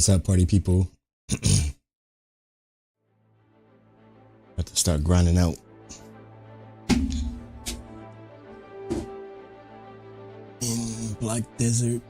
What's up, party people? Got to start grinding out. In Black Desert.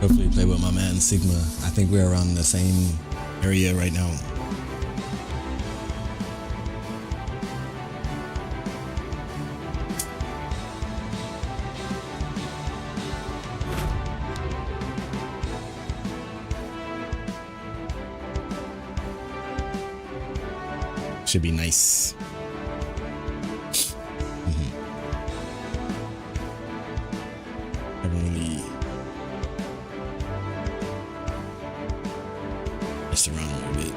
Hopefully play with my man Sigma. I think we're around the same area right now. Should be nice. Haven't really messed around a little bit.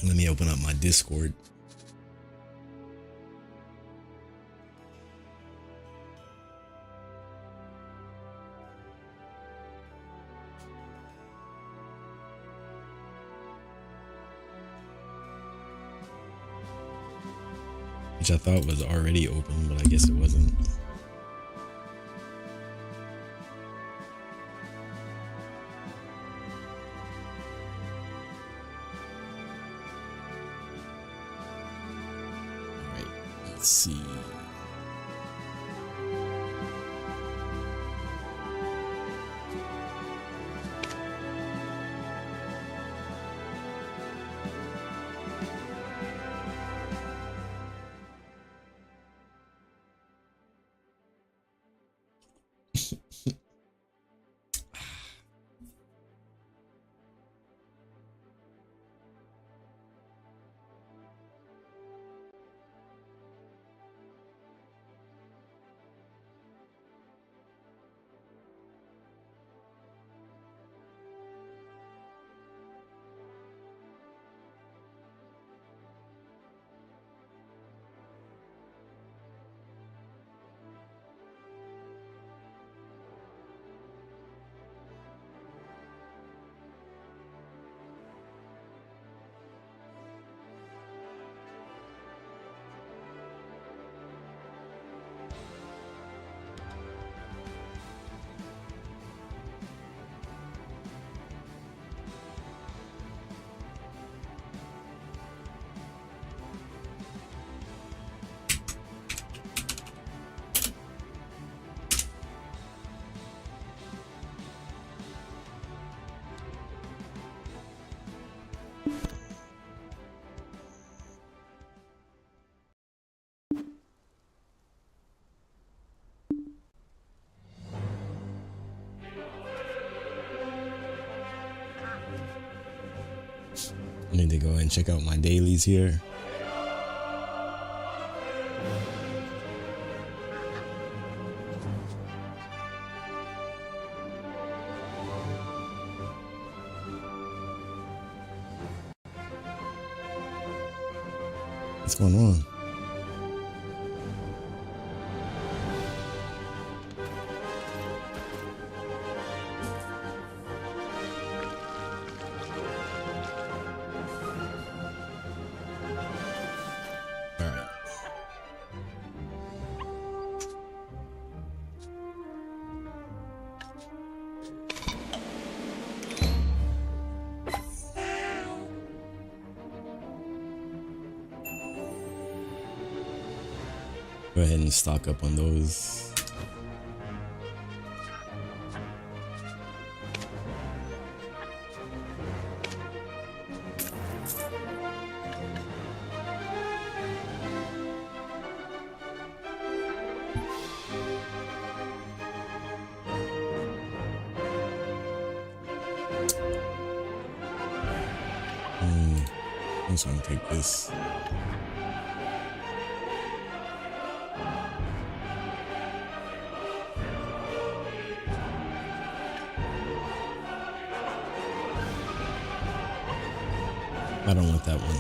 Let me open up my Discord. Which I thought was already open, but I guess it wasn't. Let's see. I need to go and check out my dailies here. What's going on? Go ahead and stock up on those. I'm just gonna take this. I don't want that one.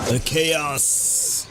The chaos.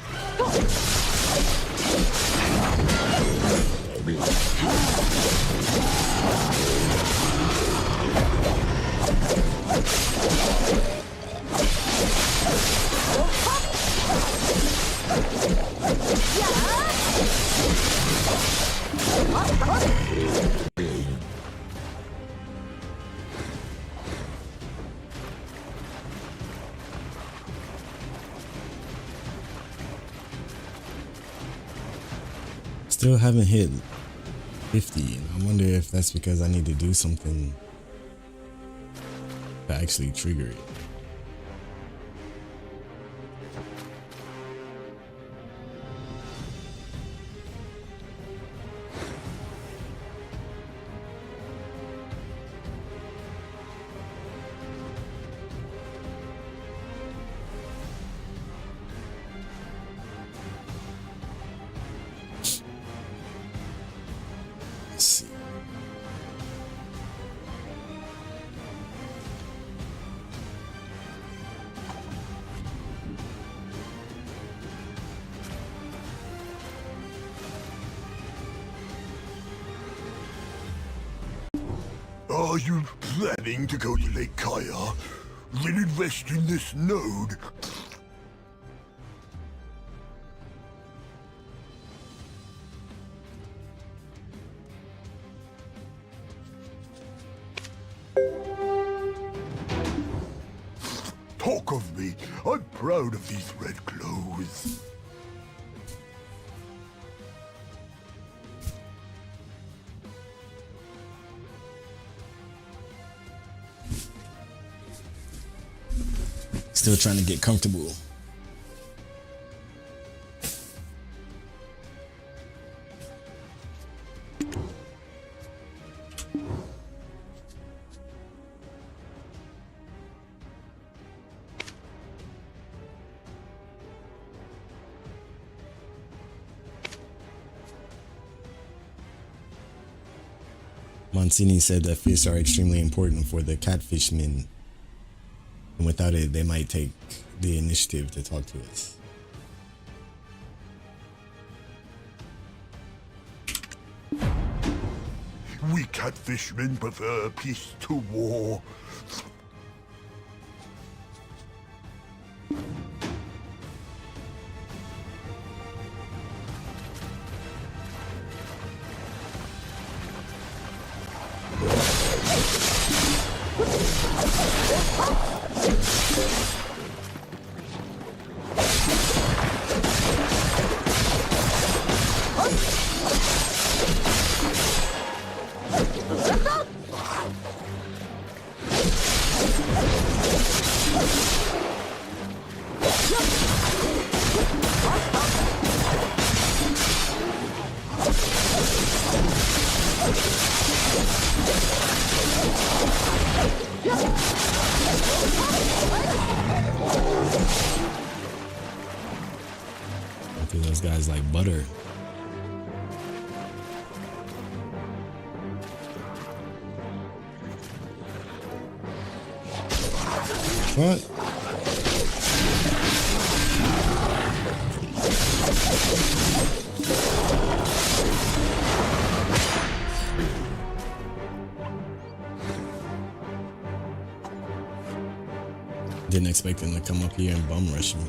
Still haven't hit 50, and I wonder if that's because I need to do something to actually trigger it. Let's see. Are you planning to go to Lake Kaya? Then invest in this node. Talk of me. I'm proud of these red clothes. Still trying to get comfortable. Mancini said that fish are extremely important for the catfishmen, and without it, they might take the initiative to talk to us. We catfishmen prefer peace to war. I think those guys like butter. What? Didn't expect them to come up here and bum rush me.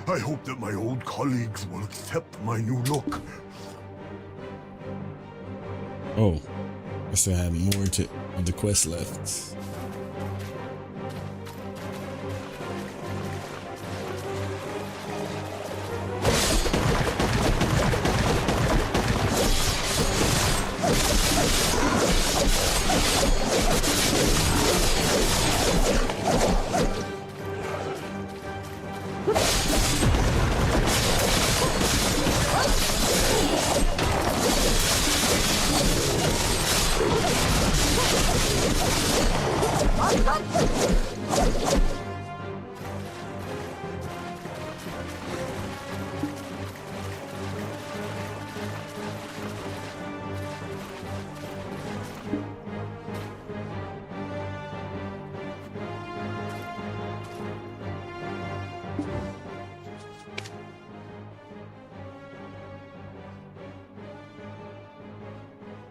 I hope that my old colleagues will accept my new look. Oh, I still have more of the quest left.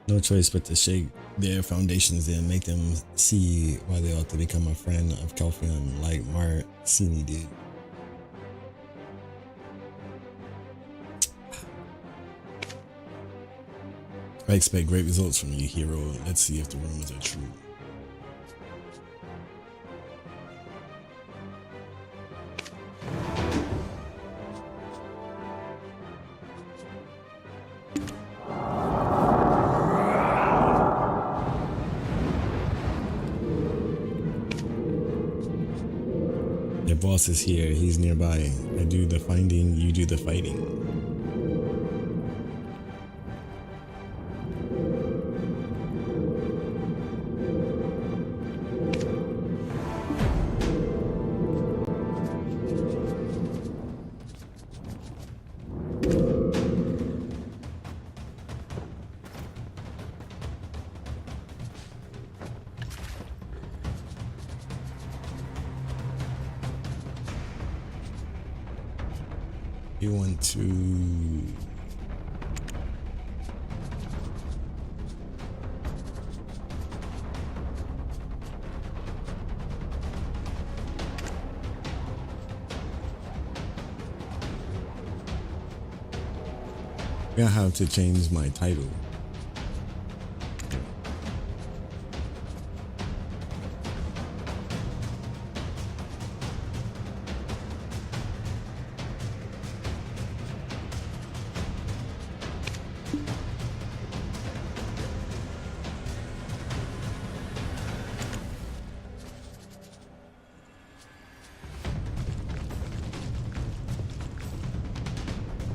No choice but to shake their foundations and make them see why they ought to become a friend of Calphion like Marcini did. I expect great results from you, hero. Let's see if the rumors are true. Your boss is here. He's nearby. I do the finding, you do the fighting. You want to I have to change my title.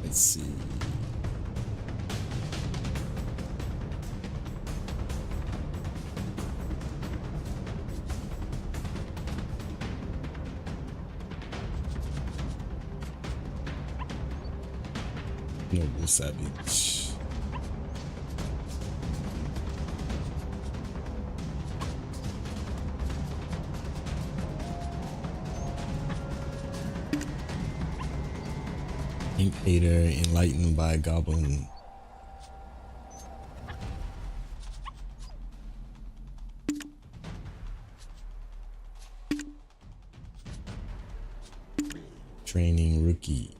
Let's see. Noble Savage. Imp hater enlightened by goblin. Training rookie.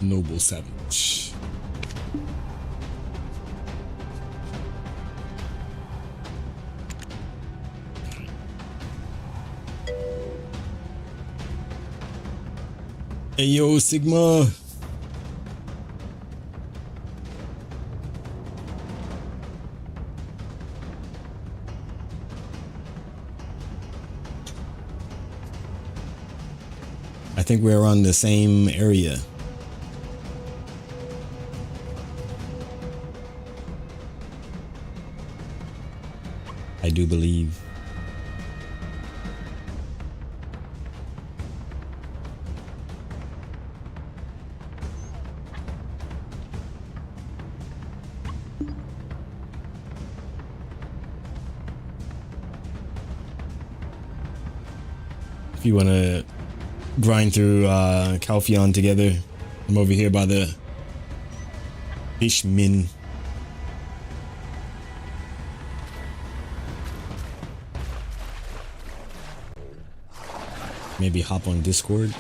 Noble savage. Hey yo, Sigma. I think we're on the same area. I do believe. If you want to grind through Calpheon together, I'm over here by the Fishmin. Maybe hop on Discord.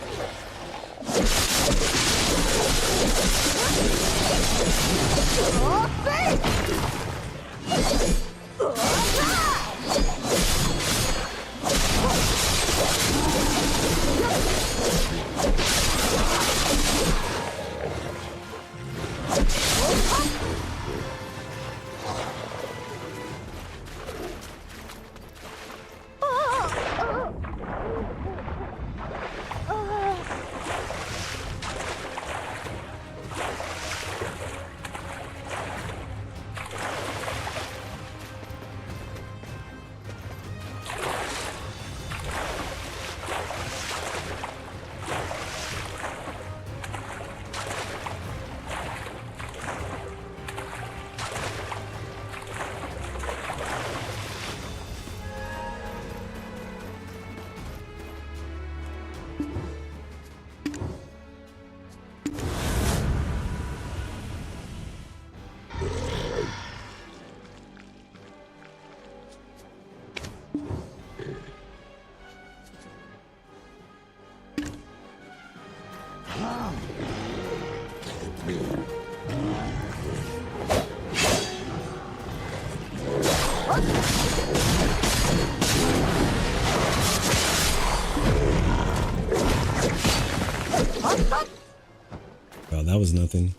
Well, that was nothing.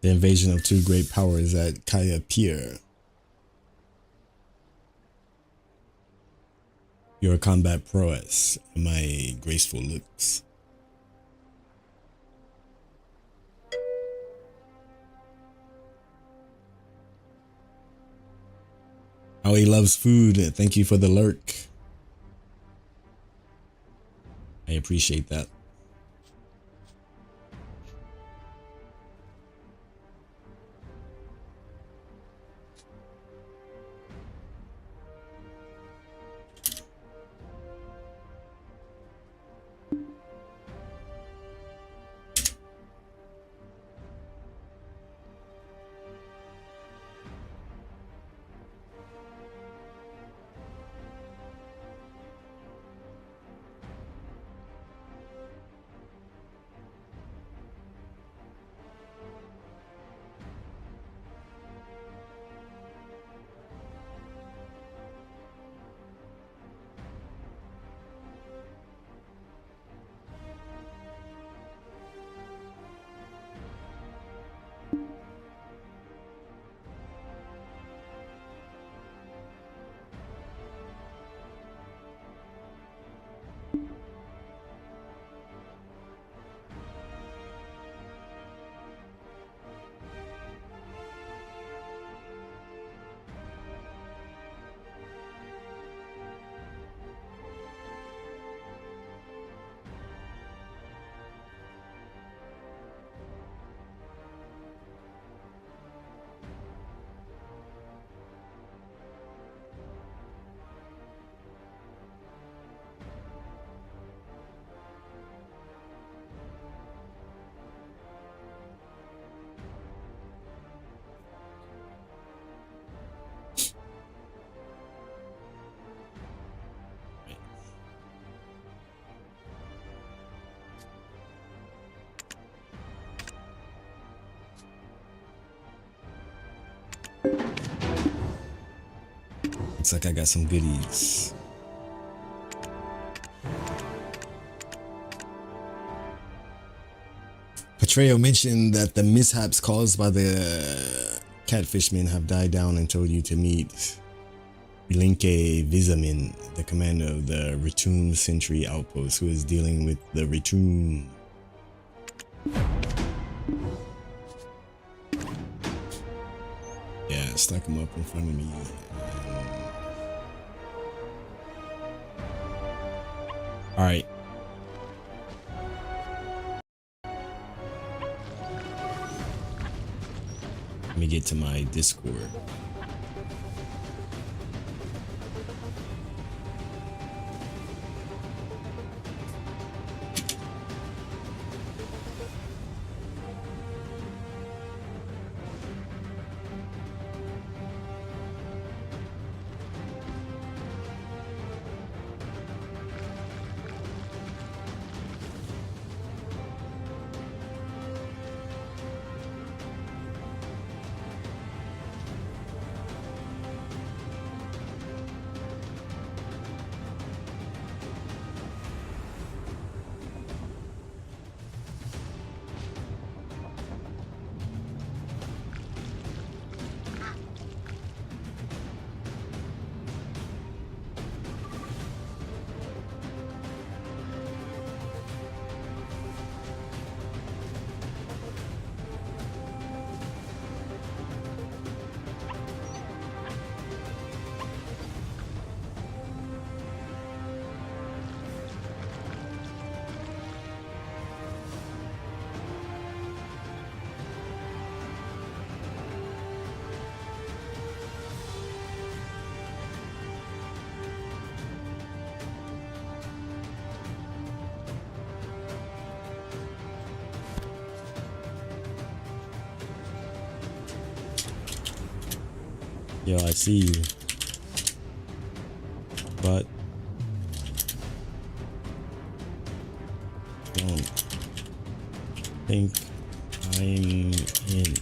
The invasion of two great powers at Kaya Pier. Your combat prowess and my graceful looks. Oh, he loves food. Thank you for the lurk. I appreciate that. Looks like I got some goodies. Petreo mentioned that the mishaps caused by the catfishmen have died down and told you to meet Linke Visamin, the commander of the Retum Sentry Outpost, who is dealing with the Retum. Yeah, stack them up in front of me. All right. Let me get to my Discord. Yo, I see you. But don't think I'm in.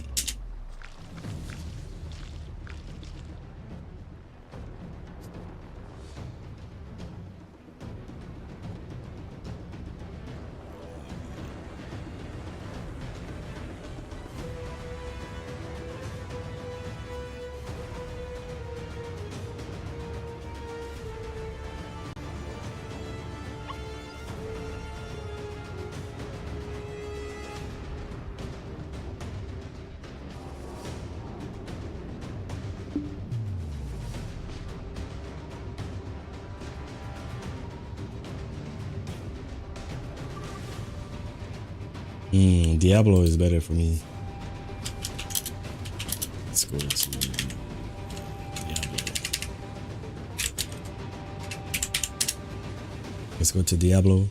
Diablo is better for me. Let's go to Diablo. Let's go to Diablo.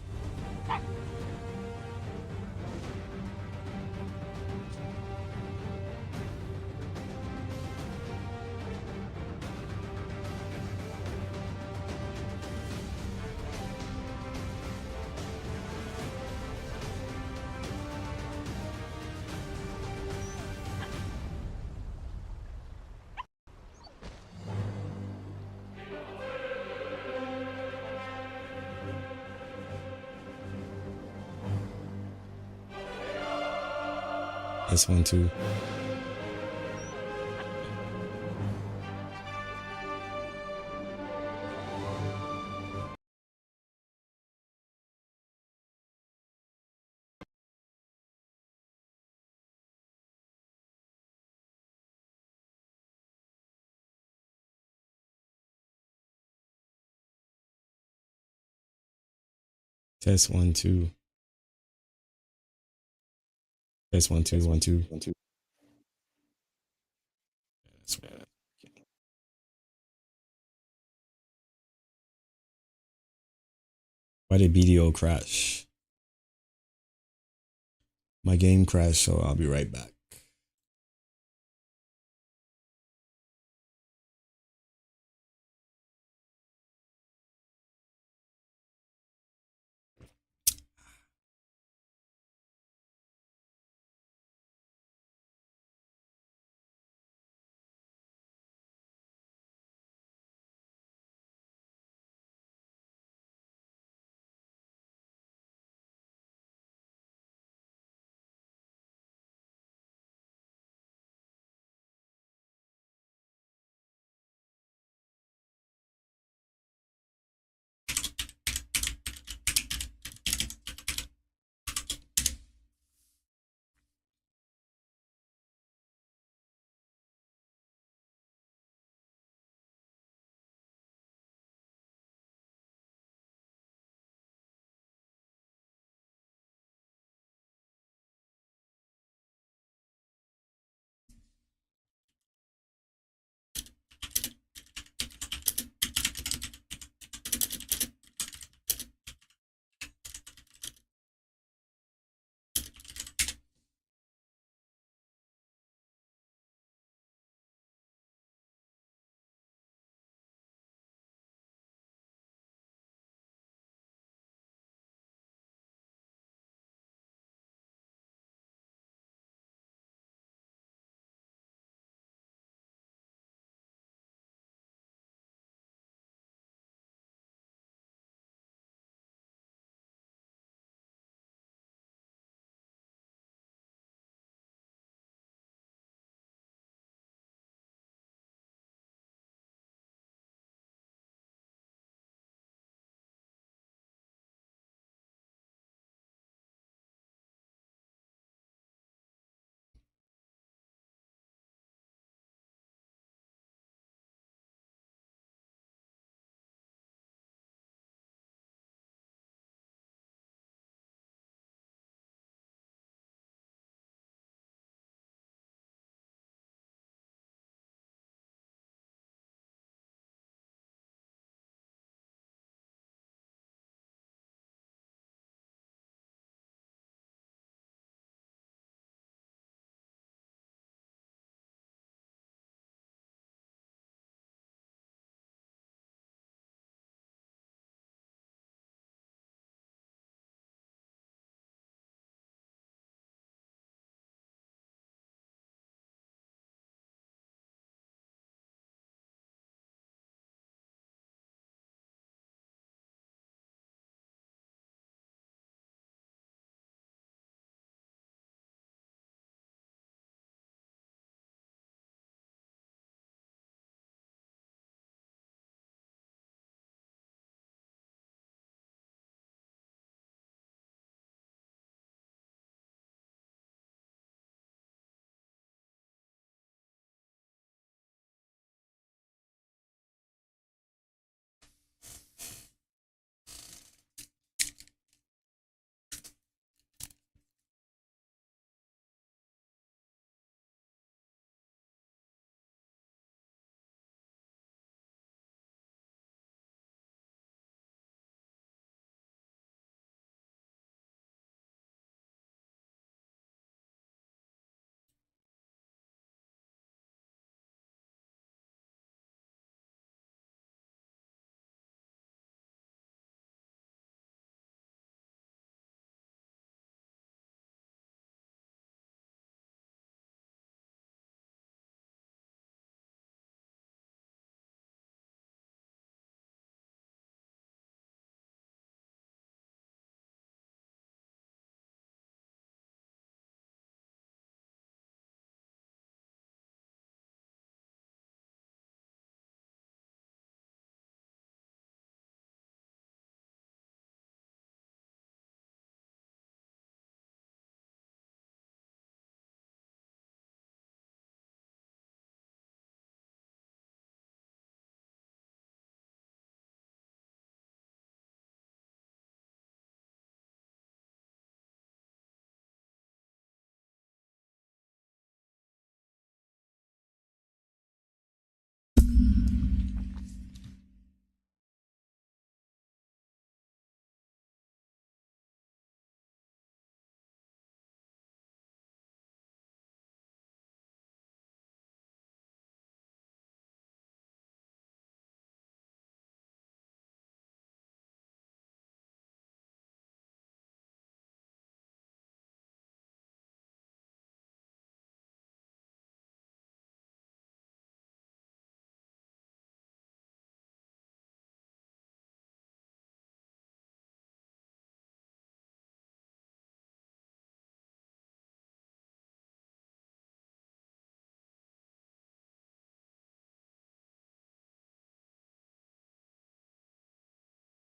This one too. Test 1 2. Test 1 2 1 2 1 2. That's bad. Why did BDO crash? My game crashed, so I'll be right back.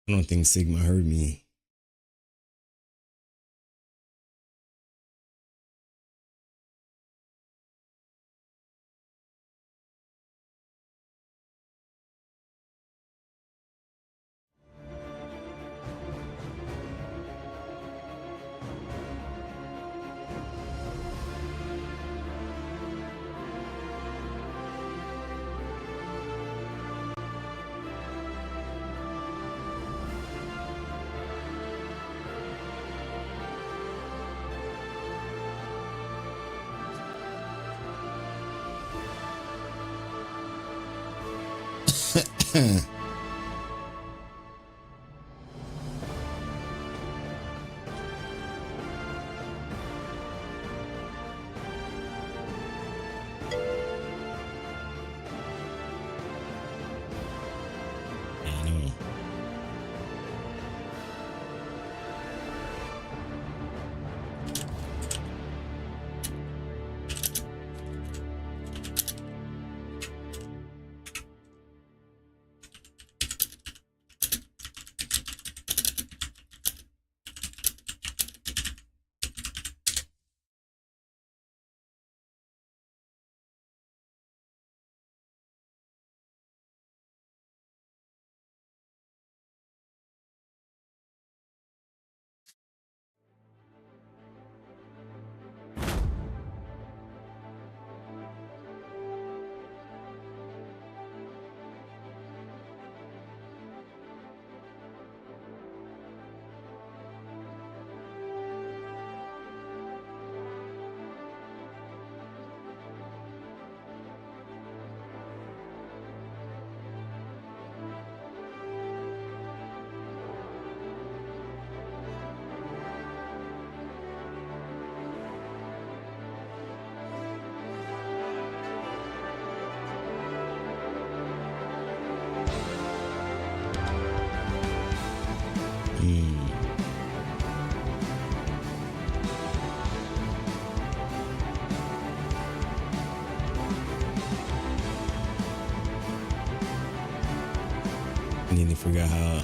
I don't think Sigma heard me. Anyway. I need to figure out how,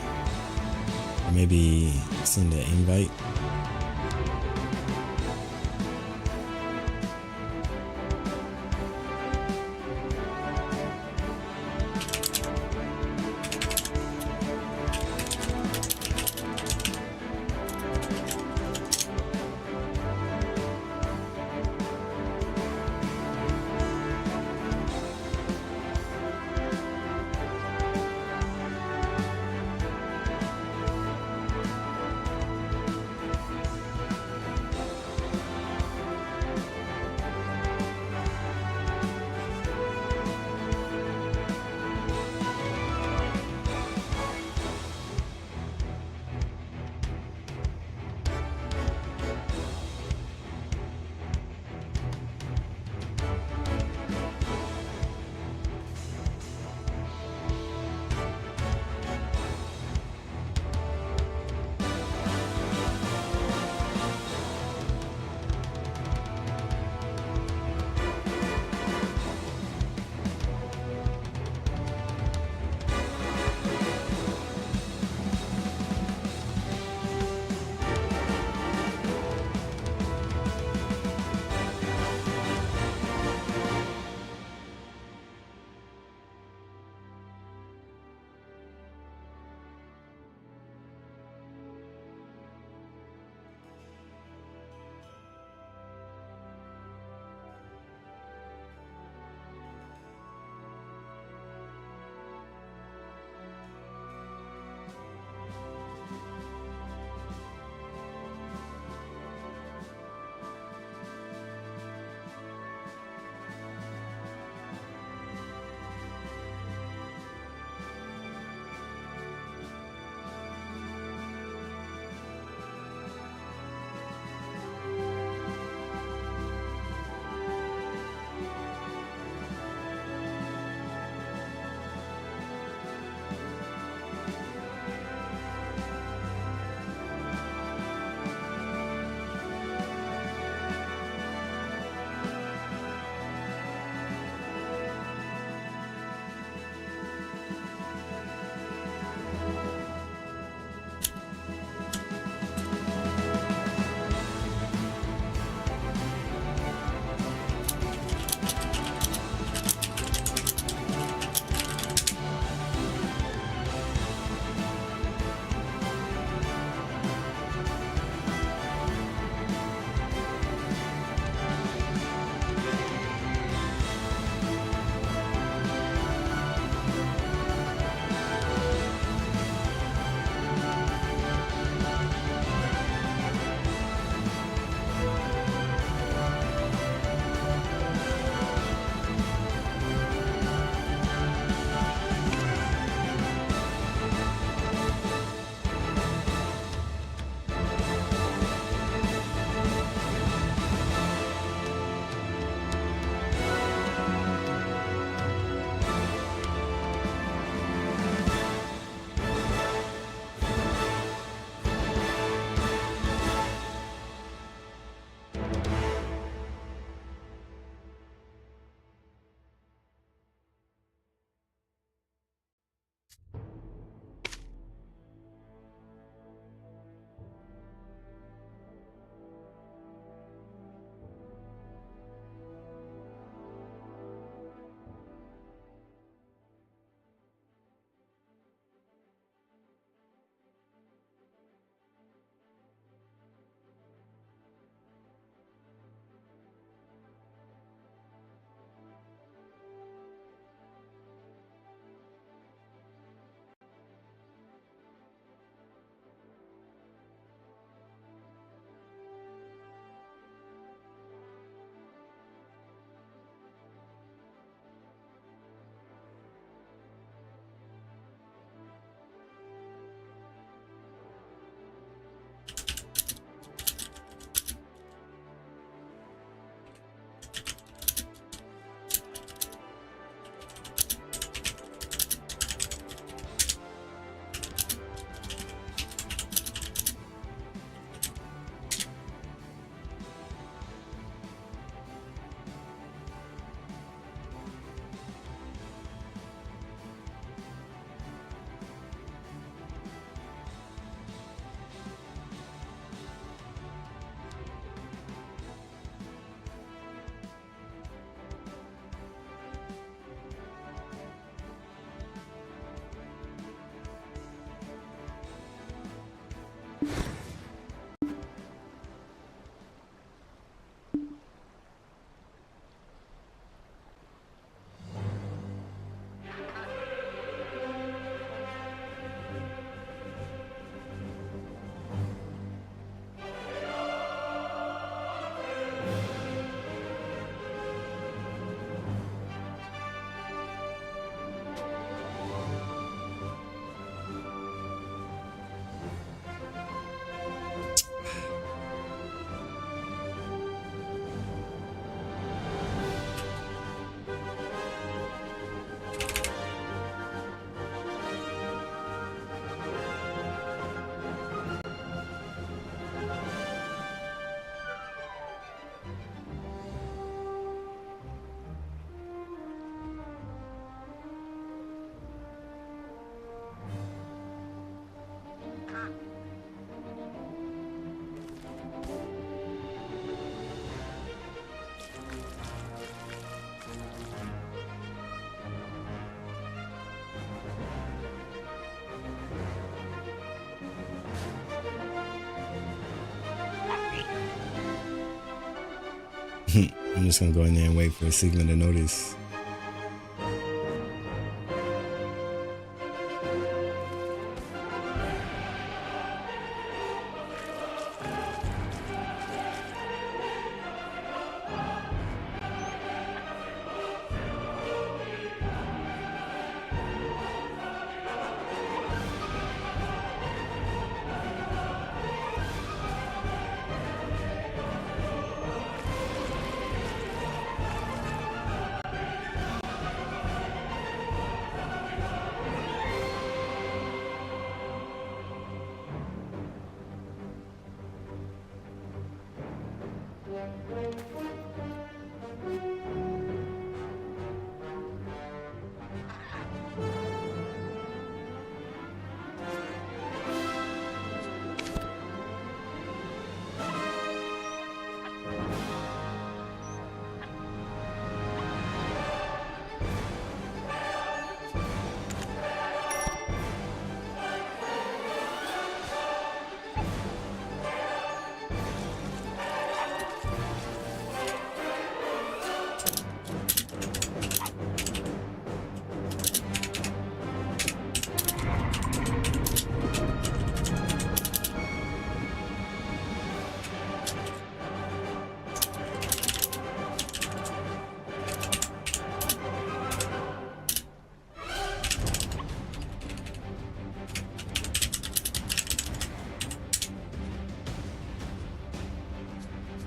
or maybe send an invite. I'm just gonna go in there and wait for Sigma to notice.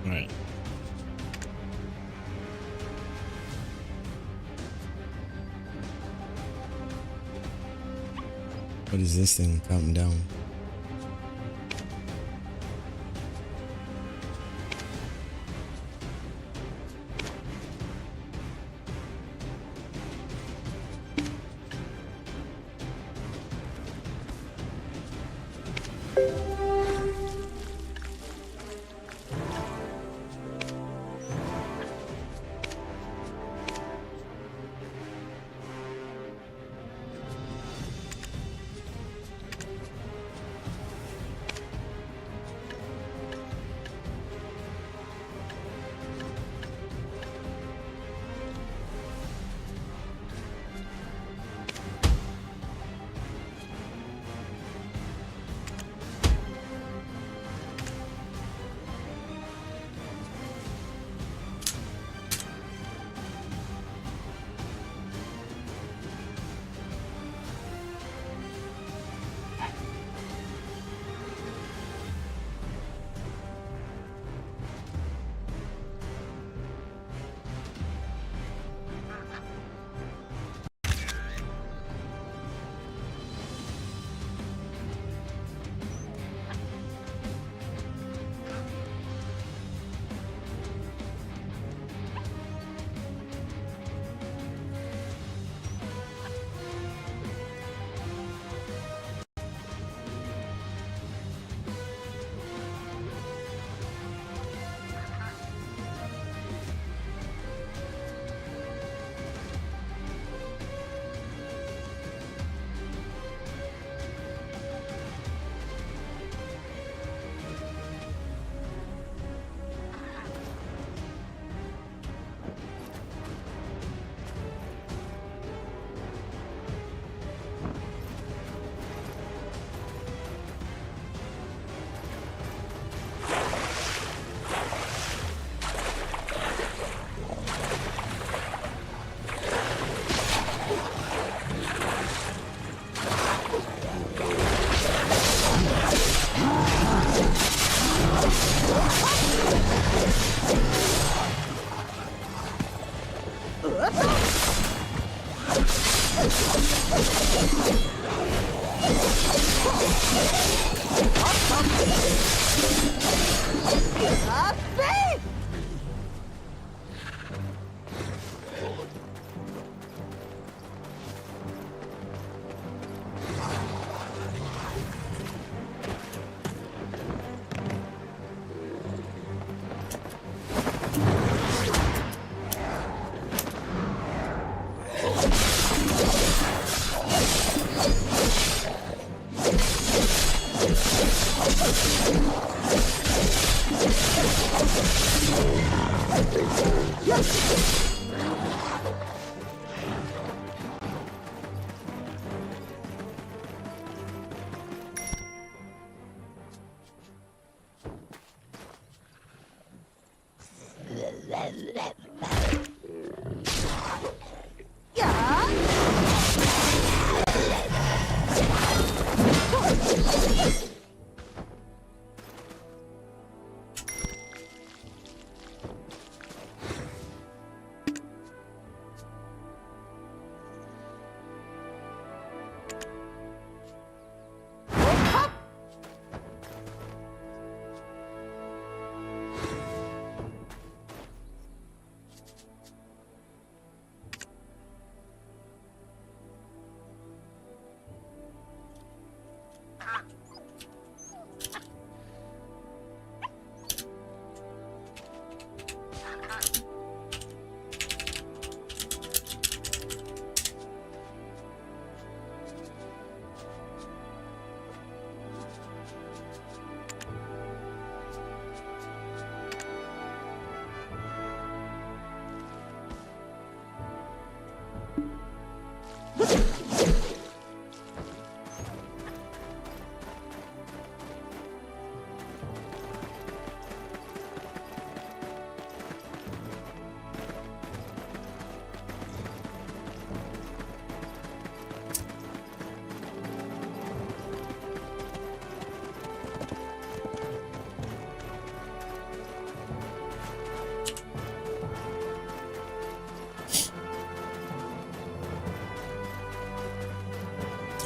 Alright. What is this thing counting down?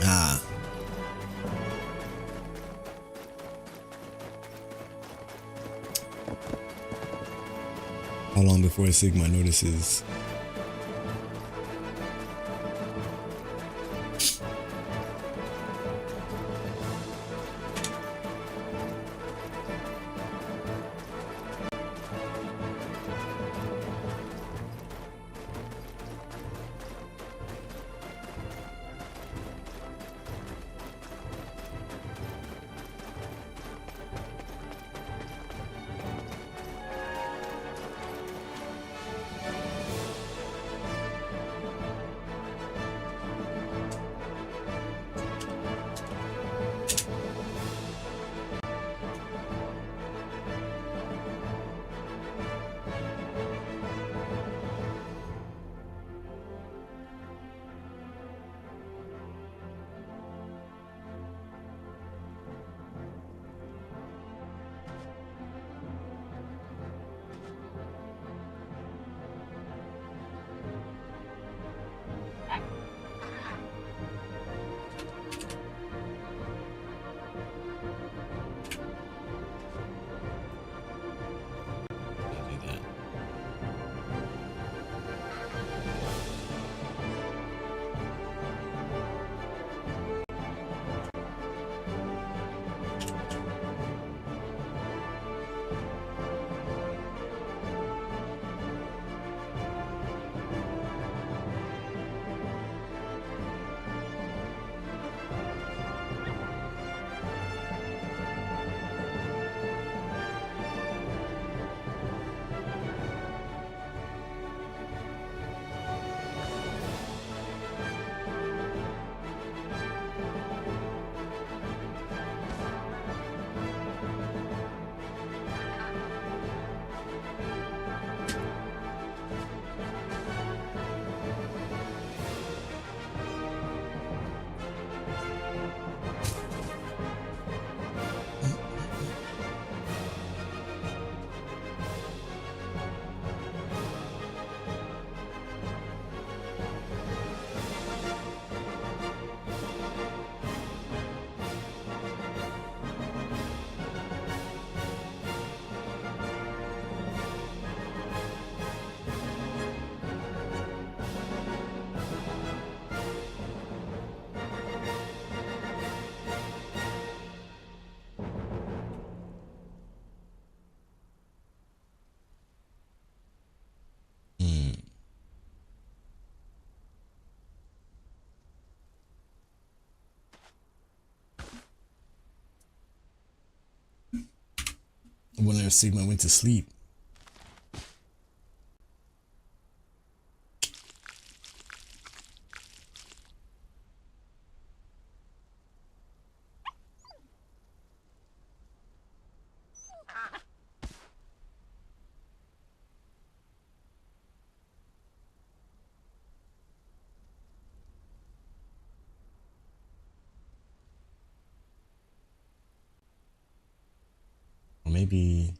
Ah. How long before Sigma notices? I wonder if Sigma went to sleep. Or maybe...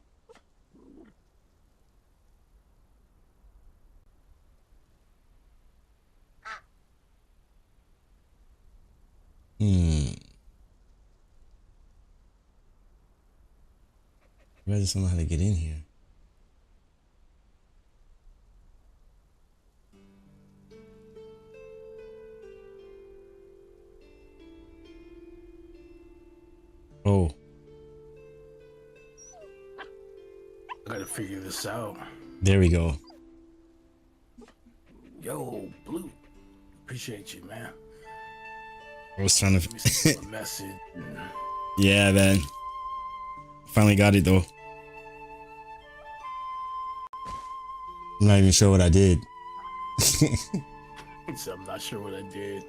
Maybe I just don't know how to get in here. Oh. I gotta figure this out. There we go. Yo, Blue. Appreciate you, man. I was trying Let me send you a message. Yeah, man. Finally got it though. I'm not even sure what I did. So I'm not sure what I did.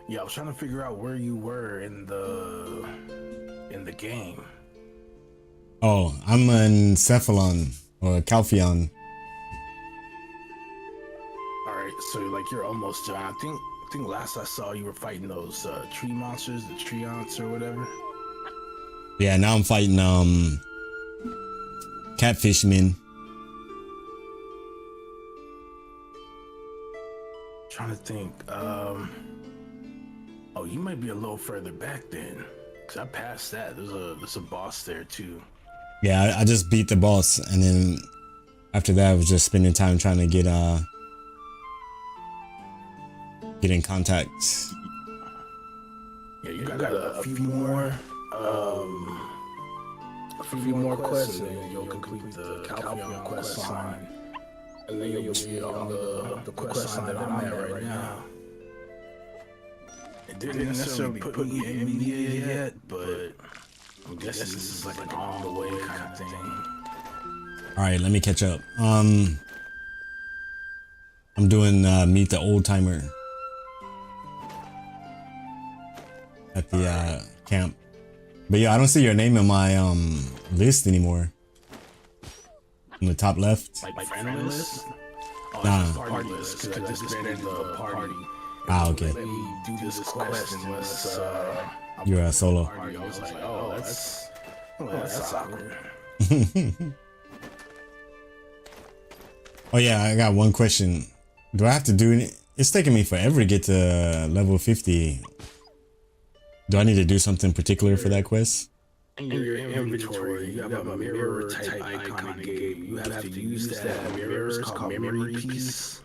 Yeah, I was trying to figure out where you were in the game. Oh, I'm an Cephalon or Calpheon. Alright, so like you're almost done. I think last I saw you were fighting those tree monsters, the treants or whatever. Yeah, now I'm fighting catfishmen. Trying to think. Oh, you might be a little further back then. Cause I passed that. There's a boss there too. Yeah, I just beat the boss, and then after that I was just spending time trying to get in contact. Yeah, you got a few more quests, and then you'll complete the Calpheon quest line, and then you'll be on the quest line that I'm at right now. It didn't necessarily put me in media yet, but I'm guessing this is like an on the way kind of thing. All right, let me catch up. I'm doing meet the old timer at the camp. But yeah, I don't see your name in my list anymore. In the top left. Like friend list? Oh, Nah. it's party list, because I just disbanded the party. Ah, okay. Let me do this quest unless You're a solo. party. I was like, oh, that's awkward. Oh yeah, I got one question. Do I have to do it? It's taking me forever to get to level 50. Do I need to do something particular for that quest? In your inventory, you have a mirror type icon it gave you. You have to use that mirror. It's called memory piece.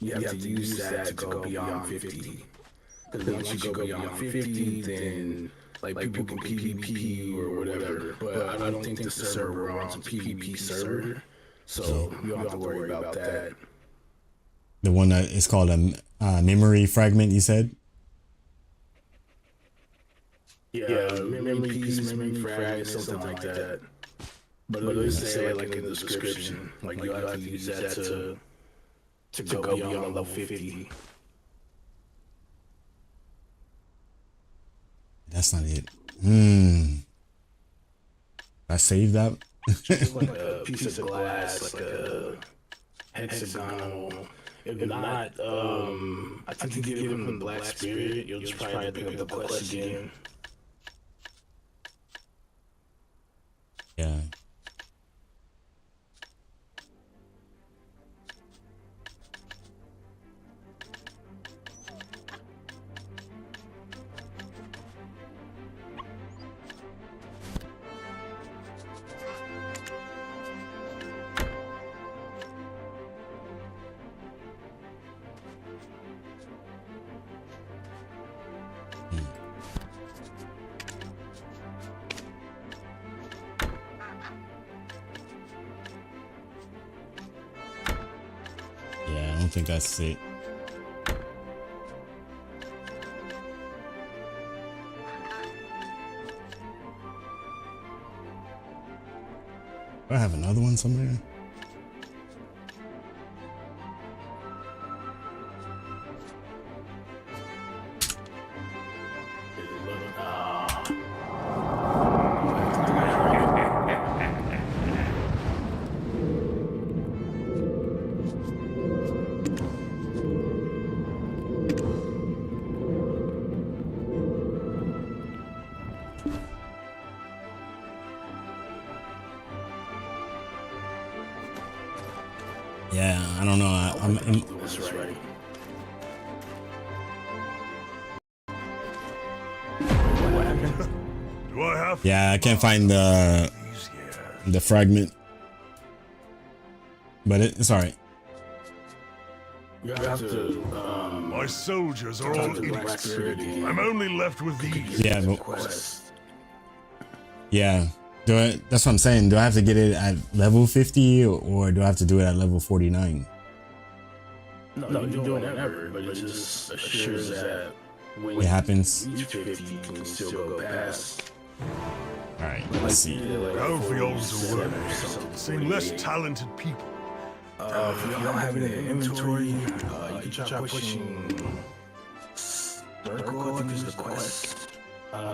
You have to use that to go beyond 50. Because once you go beyond 50, then like people can PvP or whatever. But I don't think the server runs a PvP server, so you don't have to worry about that. The one that is called a memory fragment, you said? Yeah, memory piece, memory fragment, something like that. But it doesn't say like in the description. Like you have to use that to go beyond level 50. That's not it. I saved that. It's like a piece of glass, like a hexagonal. If not, I think you give him the black spirit, you'll just try to pick up the quest again. Yeah. Yeah, I don't think that's it. I have another one somewhere. Yeah, I don't know. I'm That's right. What happened? Do I have? yeah, I can't find the fragment, but it's all right. You have to. My soldiers are all talk to the Black Spirit inexperienced. again. I'm only left with these. Yeah, but Quest. yeah, that's what I'm saying. Do I have to get it at level 50 or do I have to do it at level 49? No, you can do it whenever, but it just assures that when It happens. you reach 50, you can still go past. All right, let's see. Alfio's away. Seeing less talented people. If you don't have it in the inventory, you can try pushing Circle, I think is the quest.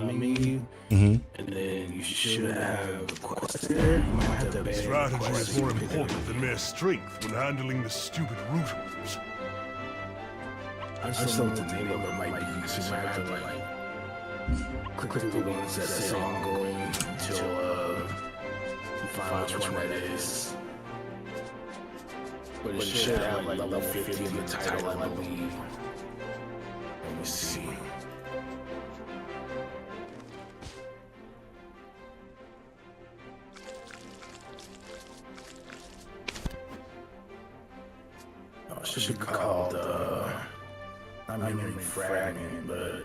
Maybe. And then you should have a quest there. You might have to abandon the Strategy quest. is more important than mere strength when handling the stupid root worms. I just don't know what the name of it might be, so you might have to like click the ones that say ongoing until you find which one that is. But it should have like level 50 in the title, I believe. Let me see. Oh, it should be called not memory fragment, but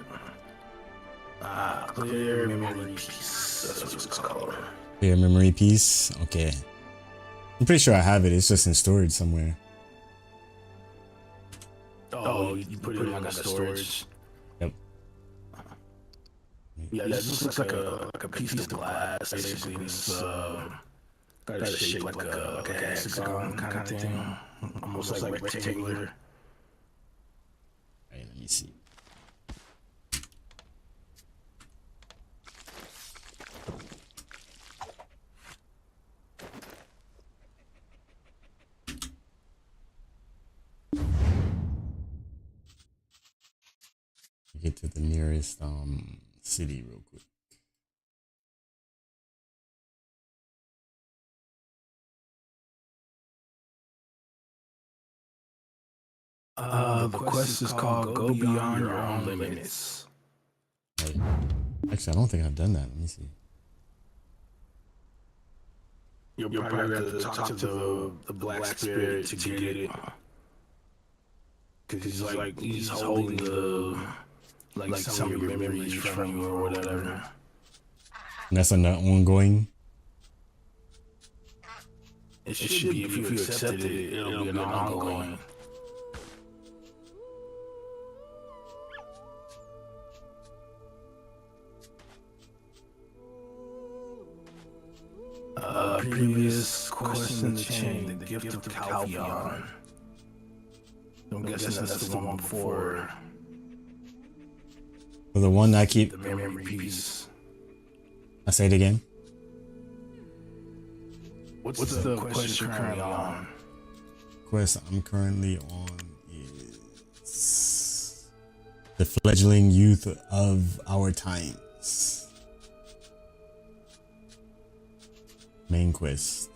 clear memory piece. That's what it's called. Clear memory piece. Okay. I'm pretty sure I have it. It's just in storage somewhere. Oh, you put it in like a storage. Yep. Yeah, this looks like a piece of glass. Basically, it's got a shape like a hexagon kind of thing, almost like rectangular. All right, let me see. Get to the nearest city real quick. The quest is called Go Beyond Your Own Limits. Right. Actually, I don't think I've done that. Let me see. You'll probably have to talk to the Black Spirit to get it. Cause he's holding the like some of your memories from you or whatever. And that's an ongoing. It should be if you accepted it, it'll be an ongoing. Previous quest in the chain, the gift of Calphion. I'm guessing that's the one before. For the one I keep. The memory piece. I say it again. What's the quest you're currently on? Quest I'm currently on is the fledgling youth of our times. Main quest.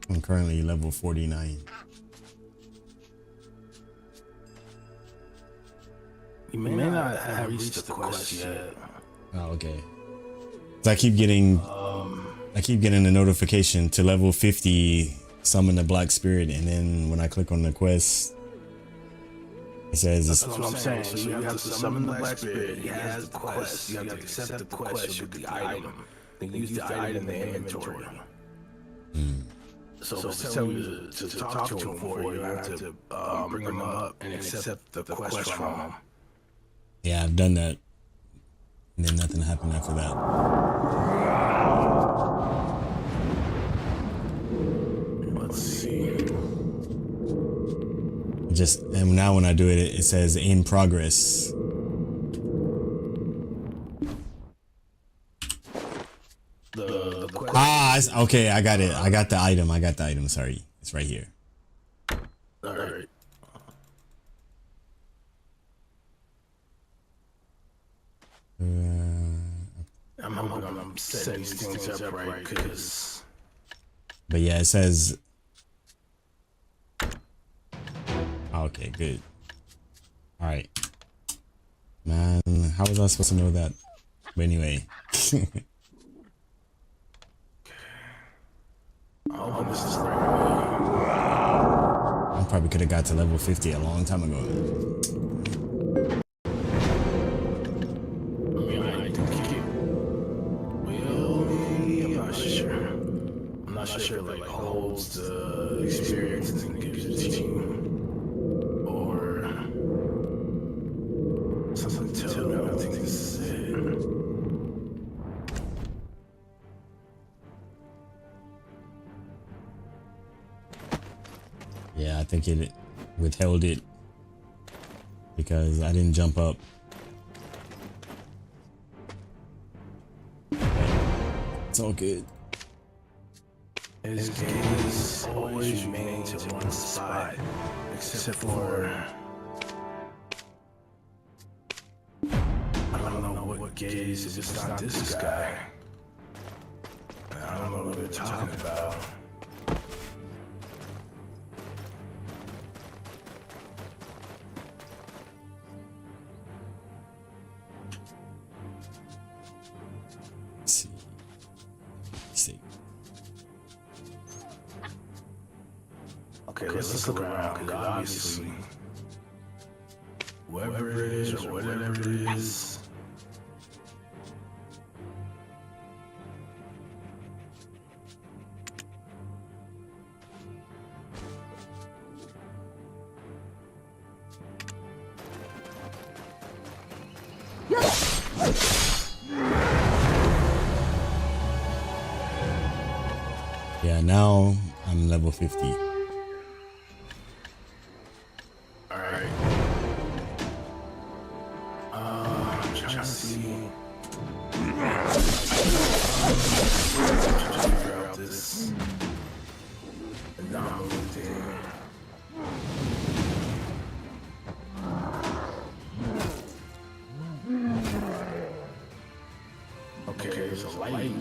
I'm currently level 49. You may not have reached the quest yet. Oh, okay. So I keep getting a notification to level 50 summon the Black Spirit, and then when I click on the quest, it says That's what I'm saying. So you have to summon the Black Spirit. He has the quest. You have to accept the quest with the item. Then use the item in the inventory. So it's telling you to talk to him for you. I have to bring him up and accept the quest from him. Yeah, I've done that. And then nothing happened after that. Let's see. And now when I do it, it says in progress. The quest. Okay, I got it. I got the item. Sorry, it's right here. All right. I'm setting these things up right because. But yeah, it says. Okay, good. All right, man. How was I supposed to know that? But anyway. Oh, this is right. I probably could have got to level 50 a long time ago. I'm not sure if it like holds the experience and gives it to you, or something tells me I don't think this is it. Yeah, I think it withheld it because I didn't jump up. It's all good. His gaze always remains in one spot, except for I don't know what gaze is. It's not this guy. I don't know what they're talking about. Okay, let's look around, because obviously, whoever it is or whatever it is, Yeah, now I'm level 50. okay, there's a light.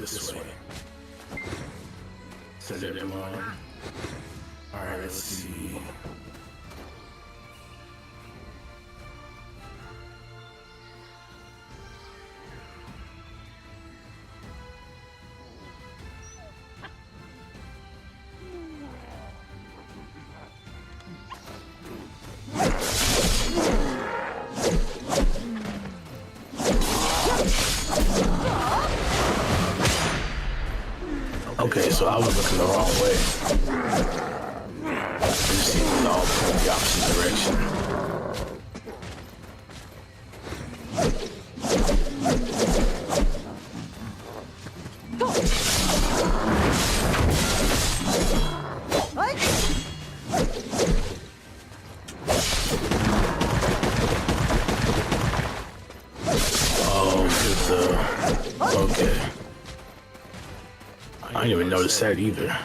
This way. Says everyone. Alright, let's see. Okay, so I was looking the wrong way. You see, we all point the opposite direction. Oh, okay. I didn't even notice that either.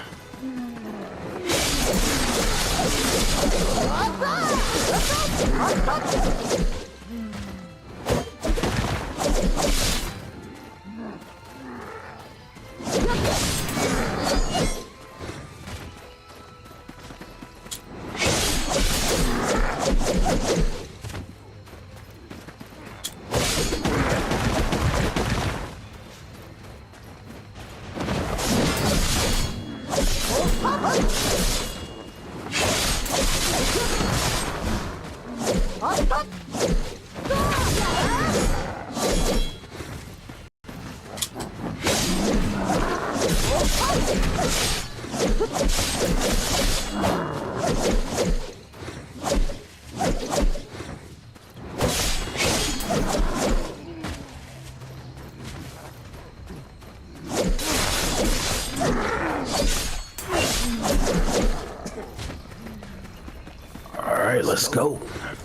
let's go.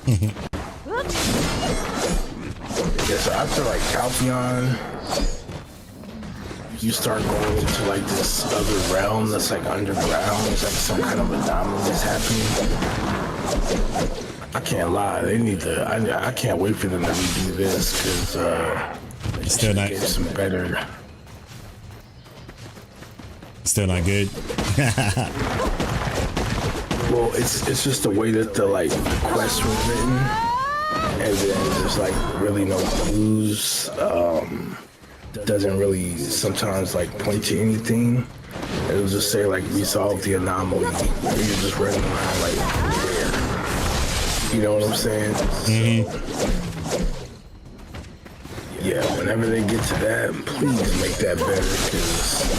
Yeah, so after like Calpheon, you start going into like this other realm that's like underground. It's like some kind of anomaly that's happening. I can't lie, they need to. I can't wait for them to redo this because Still not. get some better. Still not good. Well, it's just the way that the like the quests were written, and then there's like really no clues. Doesn't really sometimes like point to anything. It'll just say like resolve the anomaly. You're just running around like there. You know what I'm saying? Mm-hmm. Yeah, whenever they get to that, please make that better, because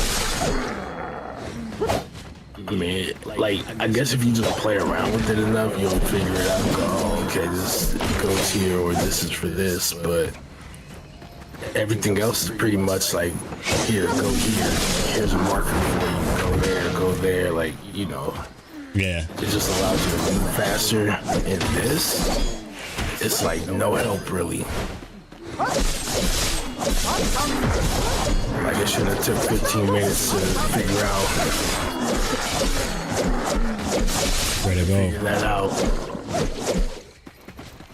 I mean, like, I guess if you just play around with it enough, you'll figure it out and go, oh, okay, this goes here or this is for this, but everything else is pretty much like, here, go here, here's a marker for you, go there, like, you know. Yeah. It just allows you to move faster. In this, it's like no help really. Like it should have took 15 minutes to figure out. Where to go? Figure that out.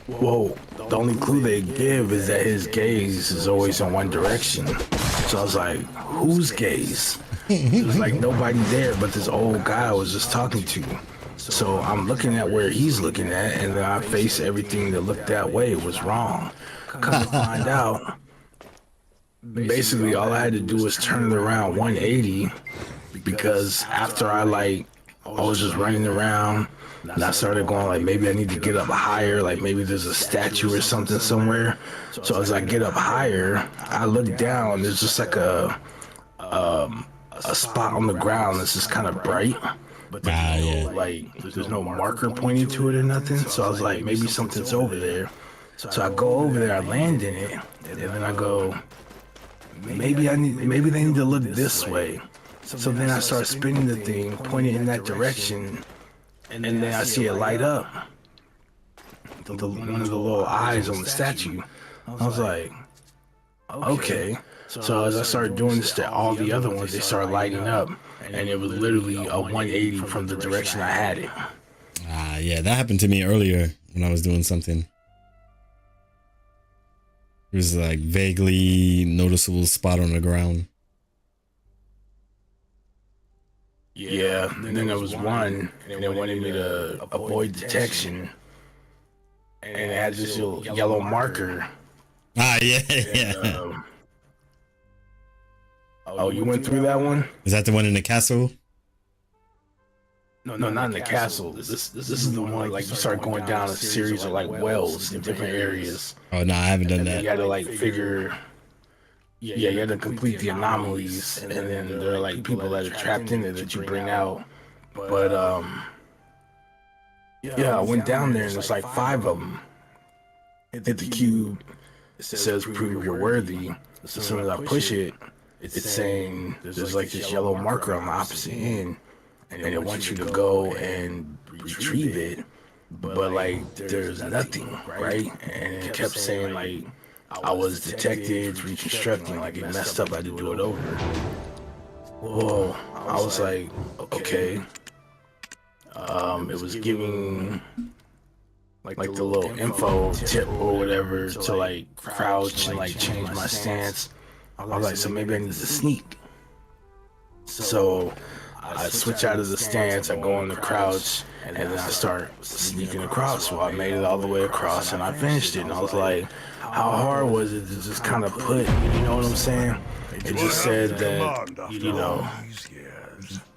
Whoa, the only clue they give is that his gaze is always in one direction. So I was like, whose gaze? It was like nobody there but this old guy I was just talking to. So I'm looking at where he's looking at, and then I face everything that looked that way. It was wrong. Come to find out, basically all I had to do was turn it around 180, because after I was just running around, and I started going like, maybe I need to get up higher, like maybe there's a statue or something somewhere. So as I get up higher, I look down, there's just like a spot on the ground that's just kind of bright. But like there's no marker pointing to it or nothing. So I was like, maybe something's over there. So I go over there, I land in it, and then I go, maybe they need to look this way. So then I start spinning the thing, pointing in that direction, and then I see it light up. One of the little eyes on the statue. I was like, okay. So as I started doing this to all the other ones, they started lighting up, and it was literally a 180 from the direction I had it. Yeah, that happened to me earlier when I was doing something. It was like vaguely noticeable spot on the ground. Yeah, and then there was one, and they wanted me to avoid detection, and it had this little yellow marker. Yeah. Oh, you went through that one? Is that the one in the castle? No, not in the castle. This is the one like you start going down a series of like wells in different areas. Oh no, I haven't done that. You had to like figure. Yeah, you had to complete the anomalies, and then there are like people that are trapped in it that you bring out. But yeah, I went down there and there's like 5 of them. Hit the cube. It says prove you're worthy. As soon as I push it, it's saying there's like this yellow marker on the opposite end, and it wants you to go and retrieve it, but like there's nothing, right? And it kept saying like I was detected reconstructing, like it messed up, I had to do it over. Whoa, I was like, okay. It was giving like the little info tip or whatever to like crouch and like change my stance. I was like, so maybe I need to sneak. So I switch out of the stance, I go in the crouch, and then I start sneaking across. Well, I made it all the way across and I finished it. And I was like, how hard was it to just kind of put, you know what I'm saying? It just said that, you know,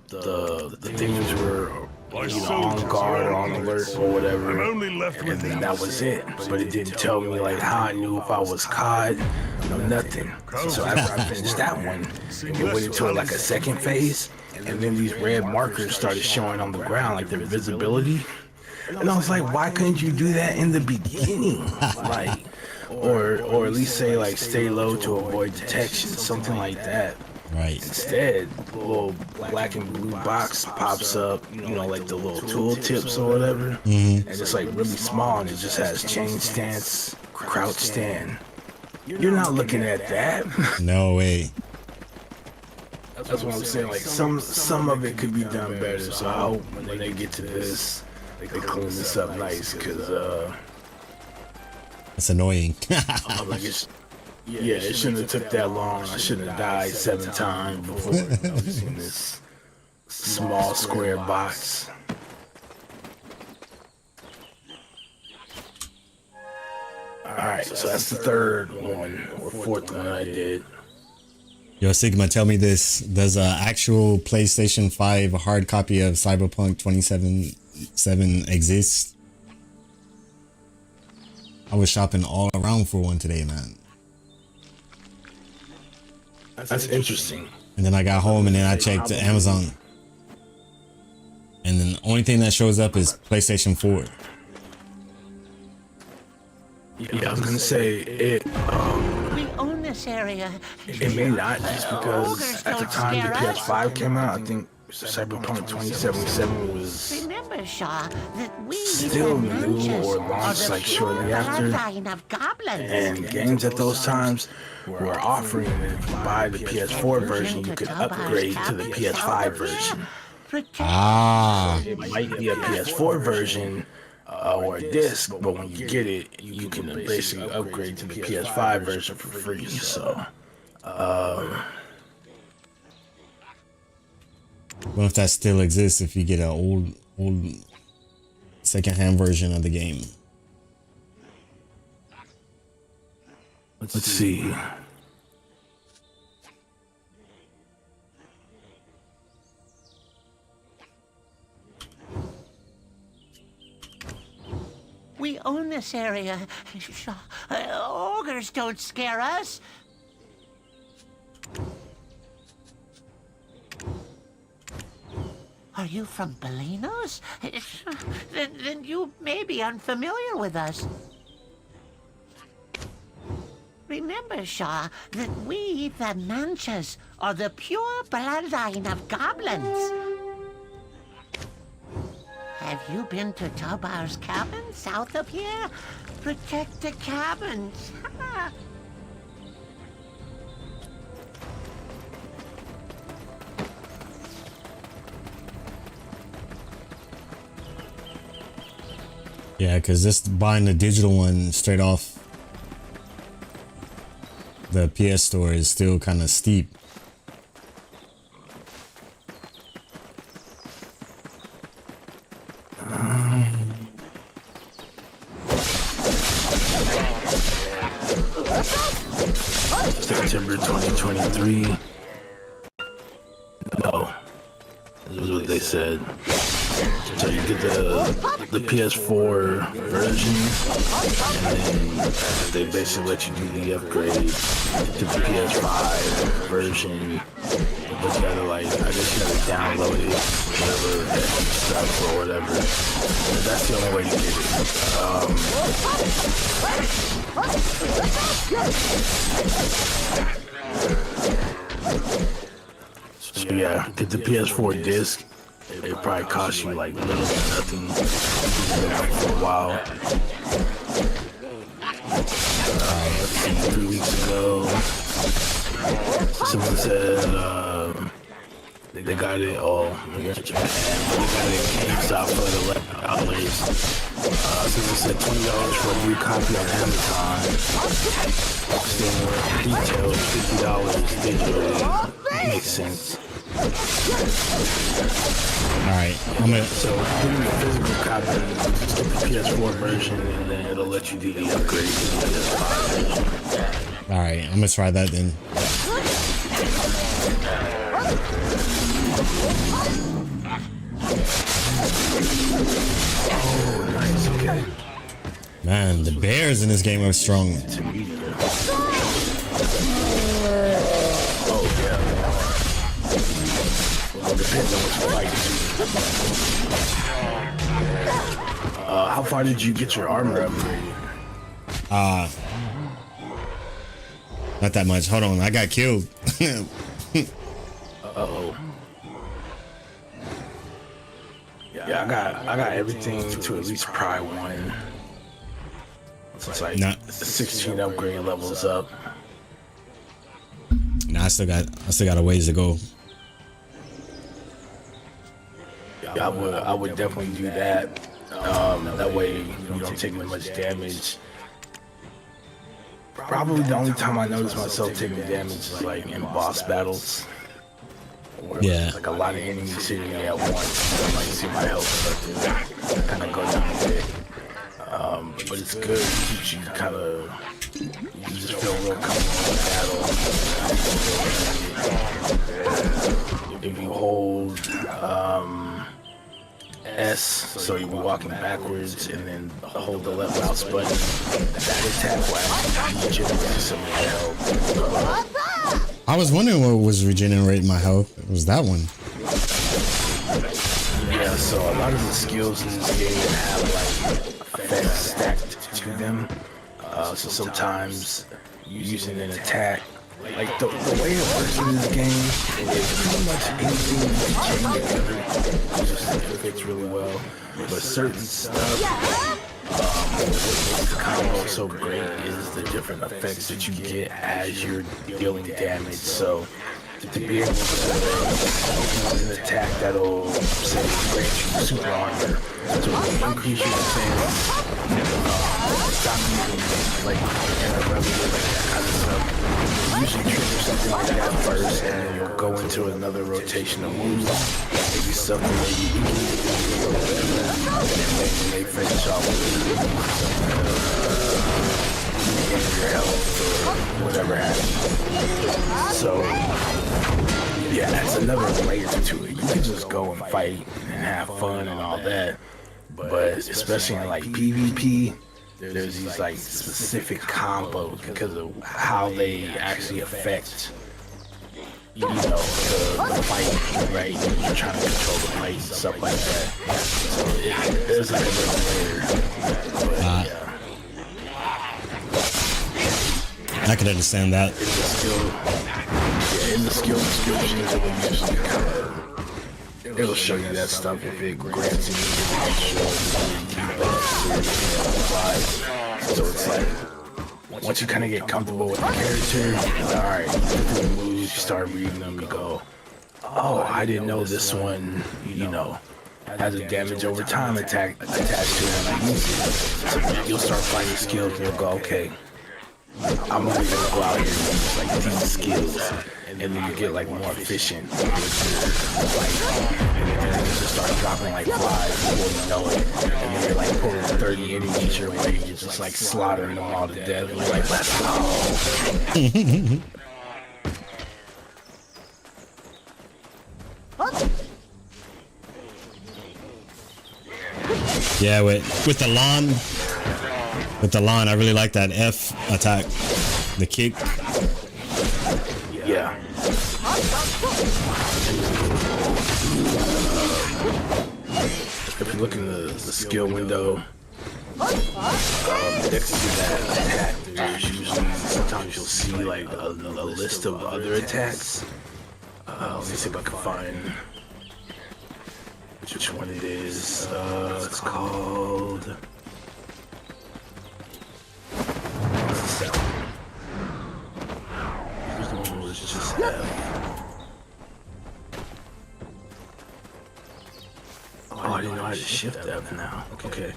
the things were, you know, on guard or on alert or whatever, and then that was it. But it didn't tell me like how I knew if I was caught, no nothing. So after I finished that one, it went into like a second phase, and then these red markers started showing on the ground, like their visibility. And I was like, why couldn't you do that in the beginning? Like, or at least say like stay low to avoid detection, something like that. Right. Instead, a little black and blue box pops up, you know, like the little tool tips or whatever. And it's like really small and it just has chain stance, crouch stand. You're not looking at that. No way. That's what I'm saying. Like some of it could be done better. So I hope when they get to this, they clean this up nice. Cause It's annoying. like yeah, it shouldn't have took that long. I shouldn't have died 7 times before noticing this small square box. Alright, so that's the third one, or fourth one I did. Yo, Sigma, tell me this. Does an actual PlayStation 5 hard copy of Cyberpunk 2077 exist? I was shopping all around for one today, man. That's interesting. And then I got home and then I checked Amazon. And then the only thing that shows up is PlayStation 4. Yeah, I was gonna say it. We own this area. It may not, just because at the time the PS5 came out, I think Cyberpunk 2077 was Remember, Shaw, that we still new or launched like shortly after. Of goblins. And games at those times were offering that if you buy the PS4 version, you could upgrade to the PS5 version. Ah. It might be a PS4 version or a disc, but when you get it, you can basically upgrade to the PS5 version for free. So, What if that still exists if you get an old secondhand version of the game? let's see. We own this area. Shaw, ogres don't scare us. Are you from Belinos? Then you may be unfamiliar with us. Remember, Shaw, that we, the Manchas, are the pure bloodline of goblins. Have you been to Tobar's cabin south of here? Protect the cabins. Yeah, because just buying the digital one straight off the PS Store is still kind of steep. September 2023. No, this is what they said. So you get the PS4 version, and then they basically let you do the upgrade to the PS5 version. But you gotta I guess you gotta download it, whatever, stuff or whatever. And that's the only way to get it. So yeah, get the PS4 disc. It probably cost you like little to nothing. It's been out for a while. Let's see, 3 weeks ago, someone said they got it all. They got it in GameStop for $11. Someone said $20 for a new copy on Amazon. Still retail $50 digitally. Makes sense. Alright, I'm gonna. So, give me a physical copy, just get the PS4 version, and then it'll let you do the upgrade to the PS5 version. Alright, I'm gonna try that then. Oh, nice, okay. Man, the bears in this game are strong. Oh, yeah. Well, depends on what you like. How far did you get your armor upgraded? Not that much. Hold on, I got killed. Yeah, I got everything to at least Pry 1. So it's like 16 upgrade levels up. Nah, I still got a ways to go. Yeah, I would definitely do that. That way you don't take as much damage. Probably the only time I notice myself taking damage is like in boss battles. Yeah. Like a lot of enemies hitting me at once. I might see my health start to kind of go down a bit. But it's good. It keeps you kind of, you just feel real comfortable in battle. If you hold S, so you'll be walking backwards, and then hold the left mouse button, that attack will actually regenerate some of your health. I was wondering what was regenerating my health. It was that one. Yeah, so a lot of the skills in this game have like effects stacked to them. So sometimes using an attack, like the way it works in this game is pretty much anything you can chain together. It just fits really well. But certain stuff, what makes the combo so great is the different effects that you get as you're dealing damage. So to be able to use an attack that'll say grant you super armor to increase your defense, stop you like like that kind of stuff. Usually trigger something like that first, and then you'll go into another rotation of moves. Maybe something that you can do, and then they finish off with your health or whatever happens. So yeah, that's another layer to it. You can just go and fight and have fun and all that, but especially in like PvP, there's these like specific combos because of how they actually affect, you know, the fight, right? You're trying to control the fight and stuff like that. So there's like another layer. But, yeah. I can understand that. In the skill description, it will usually kind of, it'll show you that stuff if it grants you so it's like, once you kind of get comfortable with the character, alright, different moves, you start reading them, you go, oh, I didn't know this one, you know, has a damage over time attack attached to it, and I use it. So you'll start finding skills, and you'll go, okay, I'm only gonna go out here and use like these skills, and then you get like more efficient with your fight, and then you just start dropping like flies before you know it, and then you're like pulling 30 enemies your way, you're just like slaughtering them all to death, and you're like, let's go. Yeah, with the lawn. With the lawn, I really like that F attack, the kick. Yeah. If you look in the skill window, next to that attack, there's usually, sometimes you'll see like a list of other attacks. Let me see if I can find which one it is. It's called... Just oh, I didn't know I had to shift F now. Okay.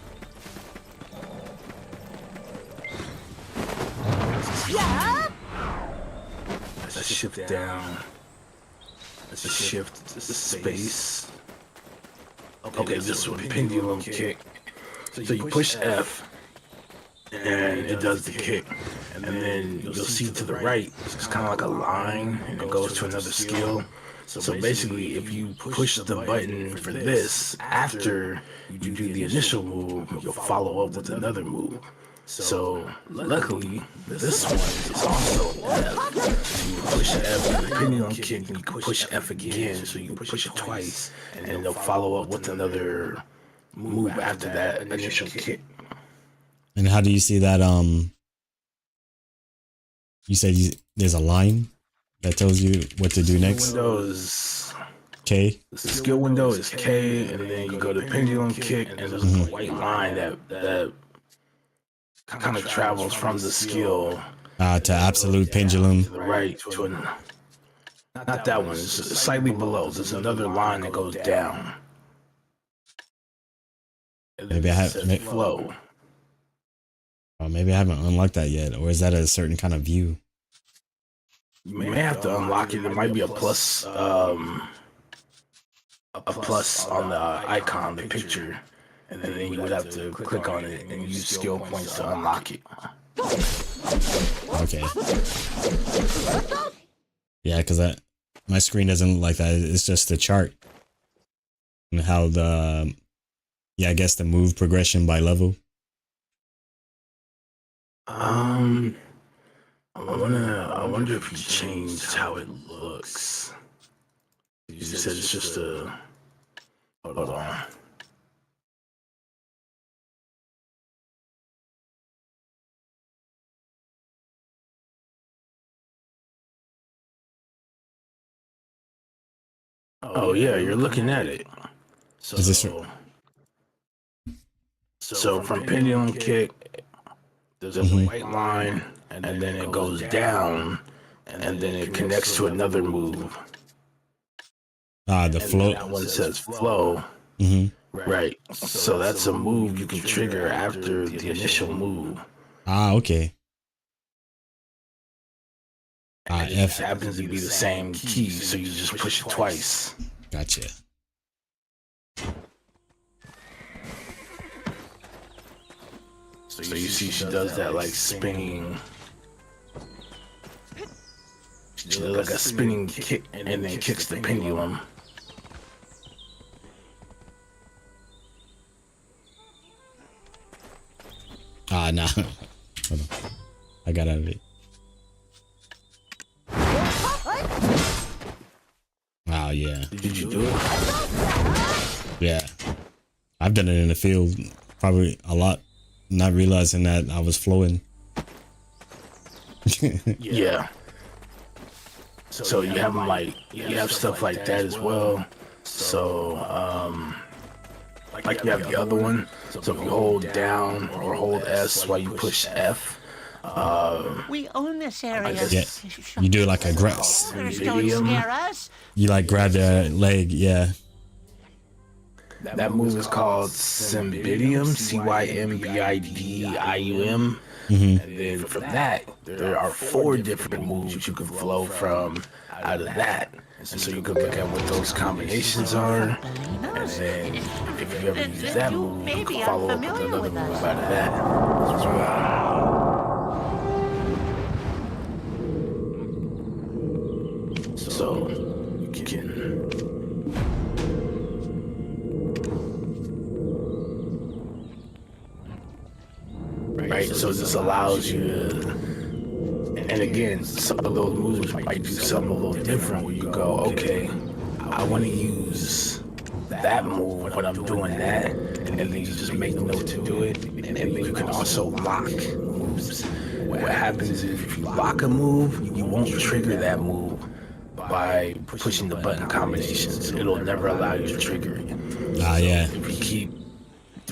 Yeah. Let's shift down. Let's shift space. Okay, this one, pendulum kick. So you push F, and it does the kick. And then you'll see to the right, it's kind of like a line, and it goes to another skill. So basically, if you push the button for this, after you do the initial move, you'll follow up with another move. So luckily, this one is also F. So you push F, depending on kick, and you can push F again, so you can push it twice, and then they'll follow up with another move after that initial kick. And how do you see that? You said there's a line that tells you what to do next. Windows, K. The skill window is K, and then you go to pendulum kick, and there's a white line that kind of travels from the skill To absolute pendulum. to the right to not that one. It's slightly below. There's another line that goes down. Maybe I have flow. Oh, maybe I haven't unlocked that yet, or is that a certain kind of view? You may have to unlock it. There might be a plus on the icon, the picture, and then you would have to click on it and use skill points to unlock it. Okay. Yeah, because my screen doesn't look like that. It's just the chart and how I guess the move progression by level. I wonder if you changed how it looks. You said it's just a. Hold on. Oh yeah, you're looking at it. So, Is this so from pendulum kick, there's a white line, and then it goes down, and then it connects to another move. the flow? That one says flow. Right. So that's a move you can trigger after the initial move. Okay. It F. happens to be the same key, so you just push it twice. Gotcha. So you see she does that like spinning. She does like a spinning kick and then kicks the pendulum. Nah. Hold on. I got out of it. Wow, yeah. Did you do it? Yeah. I've done it in the field probably a lot, not realizing that I was flowing. Yeah. So you have you have stuff like that as well. So like you have the other one. So if you hold down or hold S while you push F. We own this area. Yeah. You do like a grass. Don't scare us. You like grab the leg, yeah. That move is called Cymbidium, Cymbidium. And then from that, there are 4 different moves you can flow from out of that. And so you can look at what those combinations are. And then if you ever use that move, you can follow up with another move out of that as well. So you can. Right, so this allows you to, and again, some of those moves might do something a little different where you go, okay, I want to use that move when I'm doing that, and then you just make note to do it, and then you can also lock moves. What happens is if you lock a move, you won't trigger that move by pushing the button combinations. It'll never allow you to trigger it. Yeah. If you keep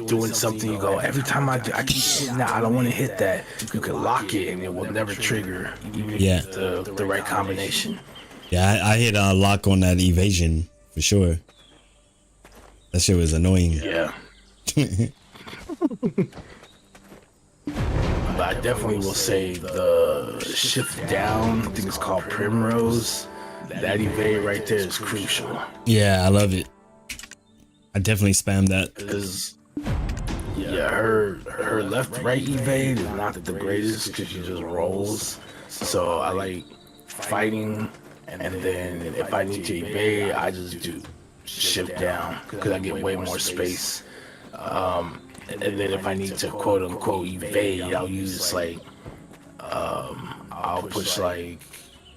doing something, you go, every time I keep hitting that, I don't want to hit that. You can lock it and it will never trigger, even if you get the right combination. Yeah, I hit lock on that evasion for sure. That shit was annoying. Yeah. But I definitely will say the shift down, I think it's called Primrose, that evade right there is crucial. Yeah, I love it. I definitely spam that. Because yeah, her left-right evade is not the greatest because she just rolls. So I like fighting, and then if I need to evade, I just do shift down because I get way more space. And then if I need to quote-unquote evade, I'll use like, I'll push like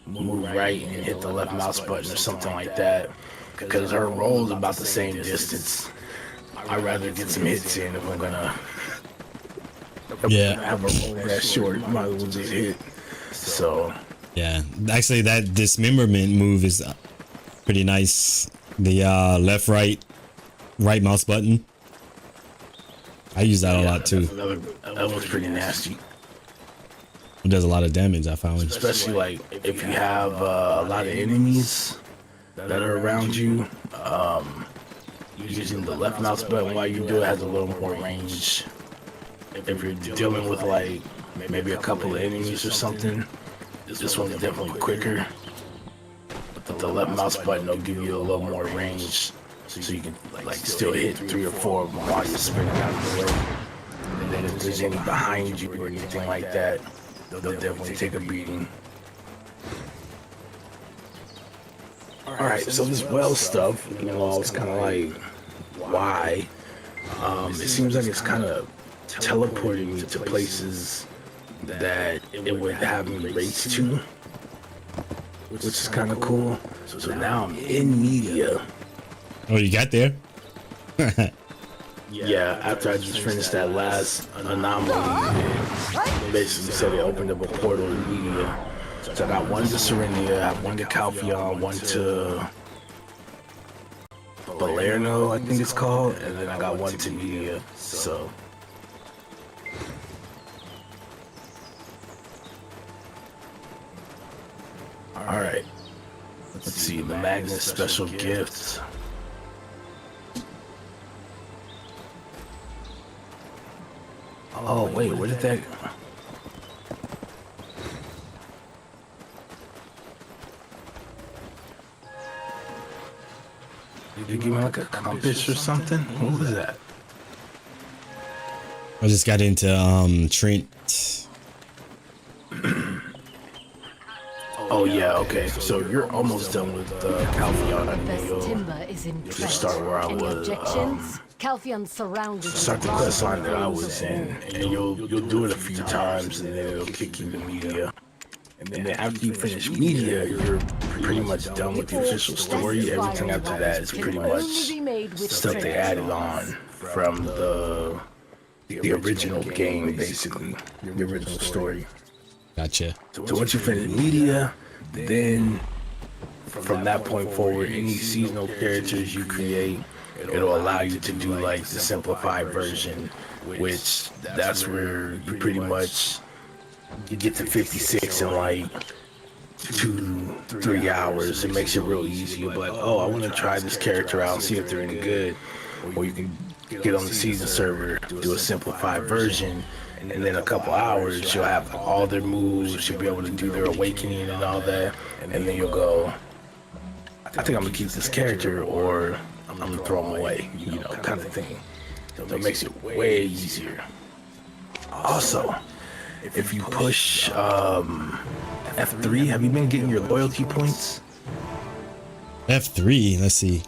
move right and hit the left mouse button or something like that. Because her roll is about the same distance. I'd rather get some hits in if I'm gonna have a roll that short. Might as well just hit. So yeah, actually that dismemberment move is pretty nice The left, right mouse button. I use that a lot too. That one's pretty nasty. It does a lot of damage, I found. Especially like if you have a lot of enemies that are around you, using the left mouse button while you do it has a little more range. If you're dealing with like maybe a couple of enemies or something, this one's definitely quicker. But the left mouse button will give you a little more range, so you can like still hit 3 or 4 of them while you're spinning out of the way. And then if there's any behind you or anything like that, they'll definitely take a beating. Alright, so this well stuff, you know, I was kind of like, why? It seems like it's kind of teleporting me to places that it would have me race to, which is kind of cool. So now I'm in media. Oh, you got there? Yeah, after I just finished that last anomaly, it basically said it opened up a portal to media. So I got one to Serenia, I have one to Calpheon, one to Balerno, I think it's called, and then I got one to media. So alright. Let's see, the Magnus special gifts. Oh wait, where did that? Did you give me like a compass or something? What was that? I just got into Trent. Oh yeah, okay. So you're almost done with Calpheon. I mean, You'll just start where I was. Calpheon surrounded. Start the quest line that I was in, and you'll do it a few times, and then it'll kick you to media. And then after you finish media, you're pretty much done with the official story. Everything after that is pretty much stuff they added on from the original game, basically, the original story. Gotcha. So once you finish media, then from that point forward, any seasonal characters you create, it'll allow you to do like the simplified version, which that's where you pretty much you get to 56 in like 2-3 hours. It makes it real easy. You're like, oh, I want to try this character out and see if they're any good. Or you can get on the season server, do a simplified version, and then a couple hours you'll have all their moves, you'll be able to do their awakening and all that, and then you'll go, I think I'm gonna keep this character or I'm gonna throw him away, you know, kind of thing. So it makes it way easier. Also, if you push F3, have you been getting your loyalty points? F3, let's see.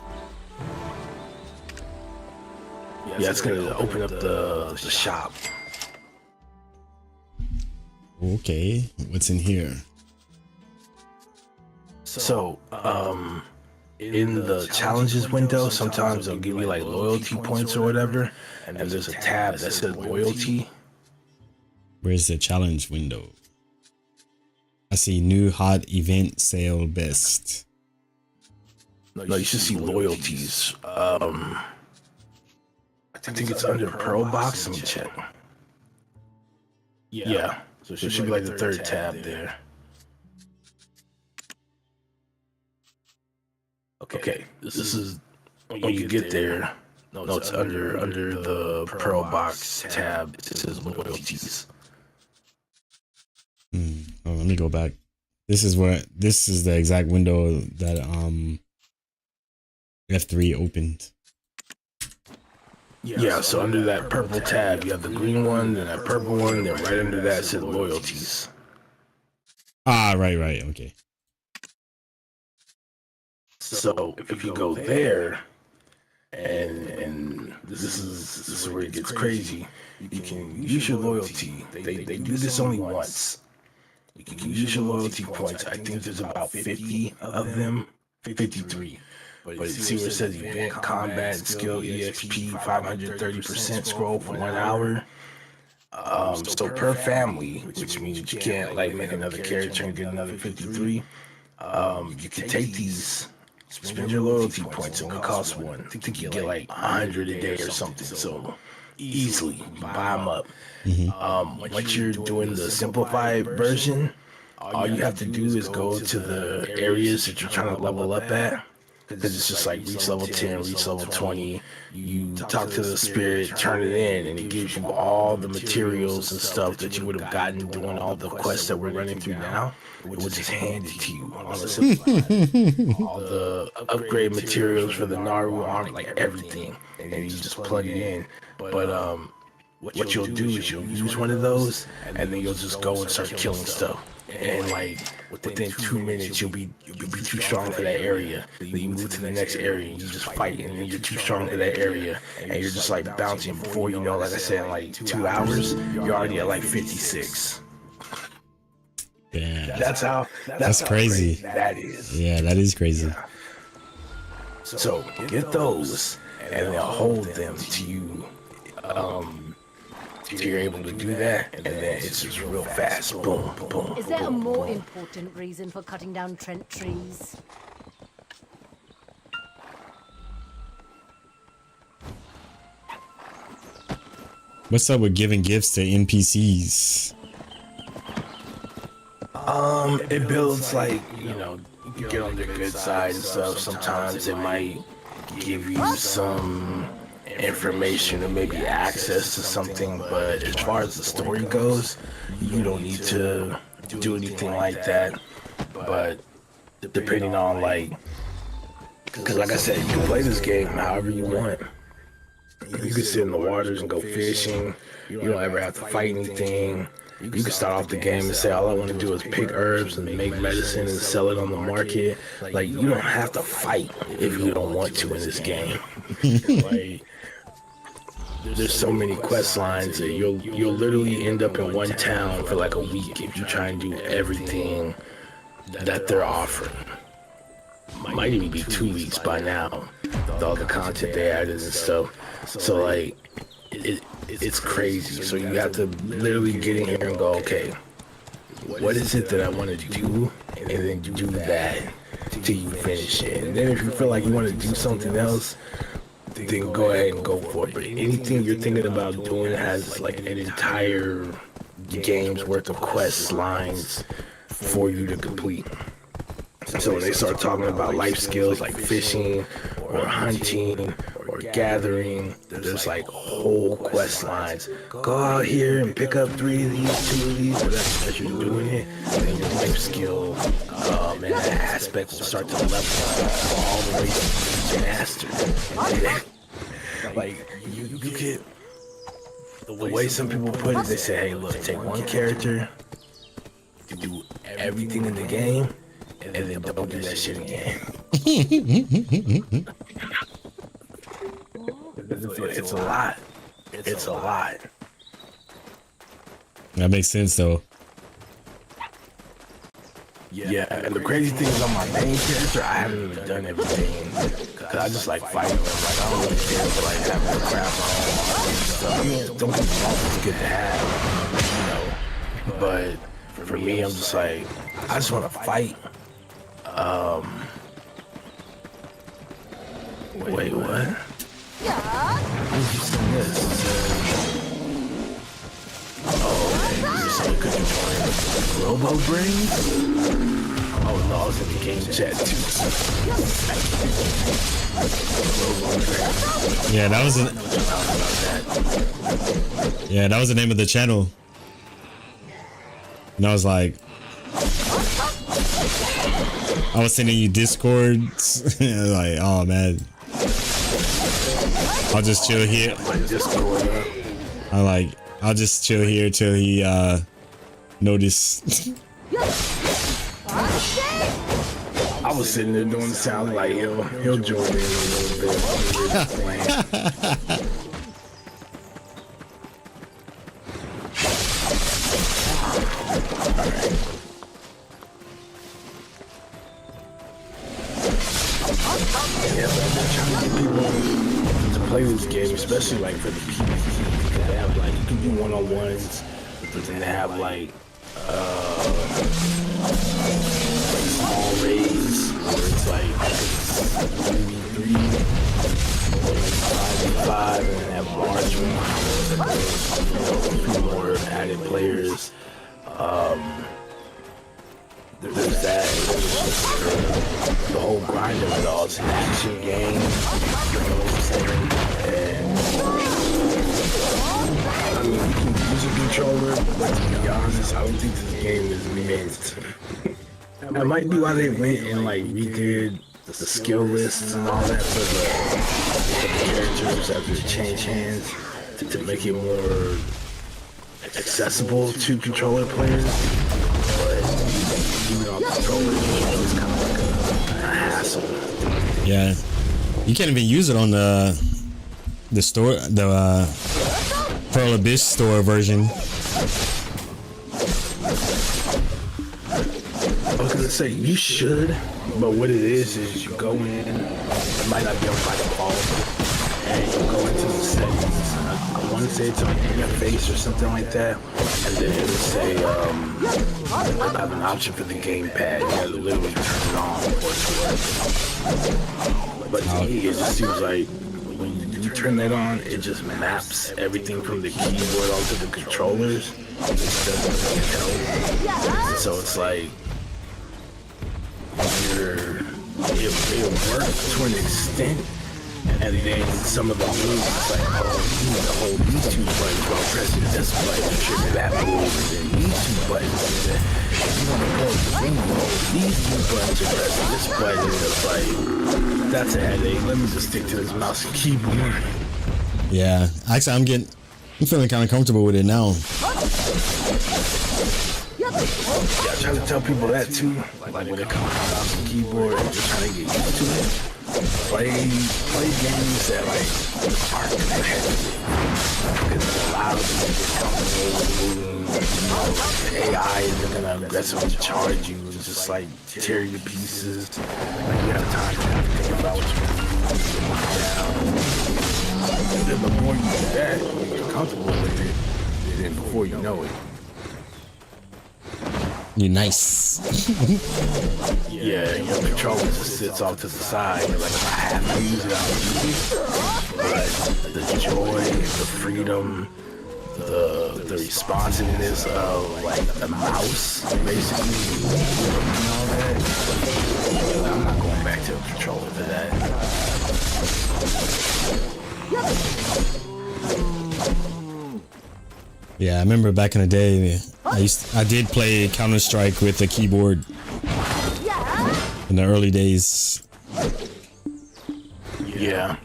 Yeah, it's gonna open up the shop. Okay, what's in here? So, in the challenges window, sometimes they'll give you like loyalty points or whatever, and there's a tab that says loyalty. Where's the challenge window? I see new hot event sale best. No, you should see loyalties. I think it's under Pearl Box. Let me check. Yeah, so it should be like the third tab there. Okay, this is when you get there. No, it's under the Pearl Box tab. It says loyalties. Oh, let me go back. This is the exact window that F3 opened. Yeah, so under that purple tab, you have the green one, then that purple one, then right under that says loyalties. Ah, right, okay. So if you go there, and this is where it gets crazy, you can use your loyalty. They do this only once. You can use your loyalty points. I think there's about 50 of them, 53. But see where it says event, combat, and skill, EXP, 530% scroll for 1 hour. So per family, which means you can't like make another character and get another 53. You can take these spend your loyalty points. It could cost one. I think you get like 100 a day or something. So easily buy them up. Once you're doing the simplified version, all you have to do is go to the areas that you're trying to level up at. Because it's just like reach level 10, reach level 20. You talk to the spirit, turn it in, and it gives you all the materials and stuff that you would have gotten doing all the quests that we're running through now. It would just hand it to you on the simplified. All the upgrade materials for the Naru armor, like everything, and you just plug it in. But what you'll do is you'll use one of those, and then you'll just go and start killing stuff. And like within 2 minutes, you'll be too strong for that area. Then you move to the next area, and you just fight, and then you're too strong for that area, and you're just like bouncing. Before you know, like I said, in like 2 hours, you're already at like 56. Yeah, that's crazy. That is. Yeah, that is crazy. Yeah. So get those, and they'll hold them to you. You're able to do that, and then it's just real fast. Boom, boom. Is there a more important reason for cutting down Trent trees? What's up with giving gifts to NPCs? It builds like, you get on their good side and stuff. Sometimes it might give you some information or maybe access to something, but as far as the story goes, you don't need to do anything like that. But depending on because like I said, you can play this game however you want. You can sit in the waters and go fishing. You don't ever have to fight anything. You can start off the game and say, all I want to do is pick herbs and make medicine and sell it on the market. Like, you don't have to fight if you don't want to in this game. Like, there's so many quest lines that you'll literally end up in one town for like a week if you try and do everything that they're offering. Might even be 2 weeks by now with all the content they added and stuff. So like, it's crazy. So you have to literally get in here and go, okay, what is it that I want to do, and then do that till you finish it. And then if you feel like you want to do something else, then go ahead and go for it. But anything you're thinking about doing has like an entire game's worth of quest lines for you to complete. So when they start talking about life skills like fishing or hunting or gathering, there's like whole quest lines. Go out here and pick up 3 of these, 2 of these, whatever that you're doing it, and then your life skill and that aspect will start to level up all the way to master. Like you get the way some people put it, they say, hey, look, take one character, do everything in the game, and then don't do that shit again. It's a lot. It's a lot. That makes sense though. Yeah, and the crazy thing is on my main character, I haven't even done everything. Cause I just like fighting them. Like, I don't really care for like having the crap on stuff. Don't get me wrong, it's good to have, But for me, I'm just like, I just want to fight. Wait, what? Who's using this? Oh, okay. You could join Robo Brain? Oh no, I was in the game chat too. Yeah, that was the name of the channel. And I was like, I was sending you Discords. Like, oh man, I'll just chill here. I'll just chill here till he noticed. I was sitting there doing the sound like he'll join in a little bit. To play this game, especially like for the PvP, because they have like, you can do one-on-ones, but then they have like small raids where it's like there's that. The whole grind of it all. It's an action game. You know what I'm saying? And I mean, you can use a controller, but to be honest, I don't think this game is meant. That might be why they went and like redid the skill lists and all that for the characters after it changed hands to make it more accessible to controller players. But even on controller, it's kind of like a hassle. Yeah, you can't even use it on the store, the Pearl Abyss store version. I was gonna say you should, but what it is you go in. It might not be on by default, and you go into the settings. I want to say it's on interface or something like that, and then it will say I have an option for the gamepad. You gotta literally turn it on. But to me, it just seems like when you turn that on, it just maps everything from the keyboard onto the controllers. It doesn't really help. So it's like. It works to an extent, and then some of the moves, it's like, oh, you need to hold these two buttons while pressing this button to trigger that move, and then these two buttons, and then if you want to go to the window, these two buttons are pressing this button, and it's like, that's a headache. Let me just stick to this mouse and keyboard. Yeah, actually, I'm feeling kind of comfortable with it now. Yeah, I try to tell people that too. Like when it comes to mouse and keyboard, and just trying to get used to it. Play games that like aren't competitive, because it allows you to get comfortable with moving. The AI isn't gonna aggressively charge you and just like tear you to pieces. Like you have time to think about what you're doing. Then the more you do that, you get comfortable with it, and then before you know it. You nice. Yeah, your controller just sits off to the side. You're like, if I have to use it, I'll use it. But the joy, the freedom, the responsiveness of like the mouse, basically, and all that. I'm not going back to a controller for that. Yeah, I remember back in the day, I did play Counter-Strike with the keyboard in the early days. Yeah.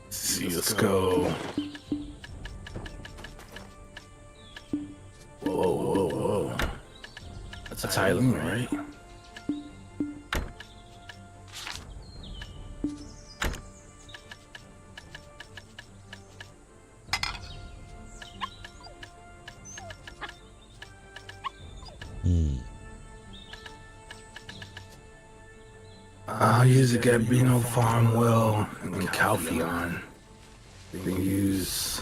See, let's go. Whoa. That's a Thailand, right? I'll use the Gabino Farmwell and Calpheon. Then use.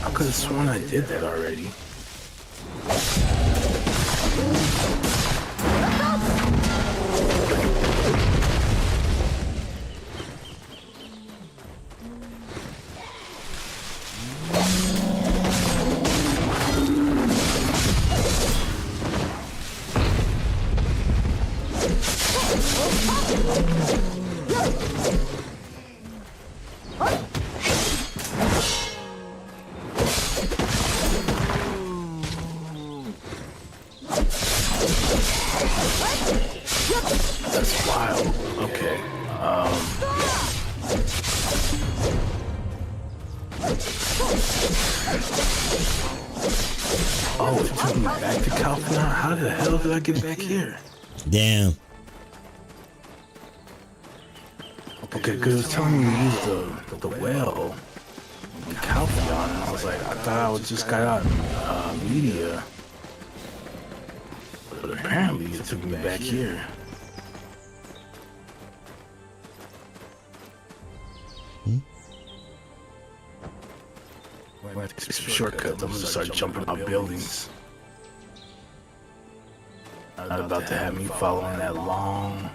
I could have sworn I did that already. That's wild. Okay. Oh, it took me back to California. How the hell did I get back here? Damn. Okay, because it was telling me to use the well in California, and I was like, I thought I just got out media. But apparently it took me back here. It's a shortcut. I'm gonna start jumping out buildings. Not about to have me following that long.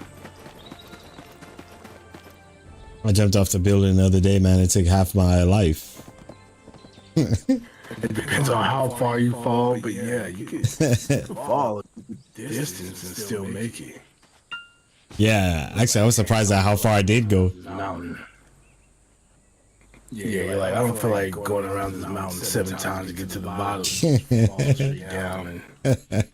I jumped off the building the other day, man. It took half my life. It depends on how far you fall, but yeah, you can fall a distance and still make it. Yeah, actually, I was surprised at how far I did go. Mountain. Yeah, you're like, I don't feel like going around this mountain 7 times to get to the bottom. Fall straight down and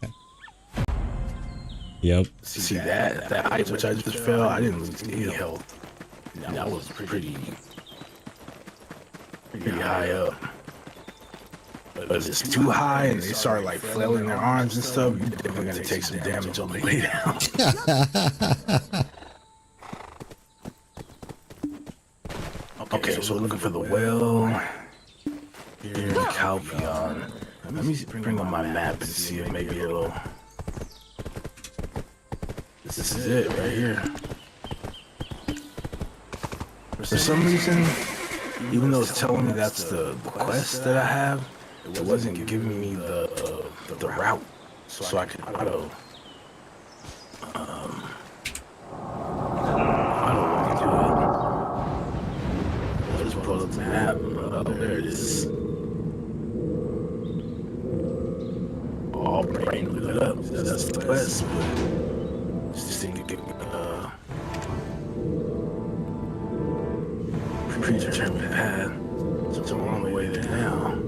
Yep. see that height which I just fell, I didn't lose any health. That was pretty high up. But if it's too high and they start like flailing their arms and stuff, you're definitely gonna take some damage on the way down. Okay, so we're looking for the well here in Calpion. Let me bring up my map and see if maybe it'll. This is it right here. For some reason, even though it's telling me that's the quest that I have, it wasn't giving me the route, so I could auto walk through it. I just pulled up the map. Oh, there it is. All brain lit up. That's the quest, but just didn't give me predetermined path. So we're on the way there now.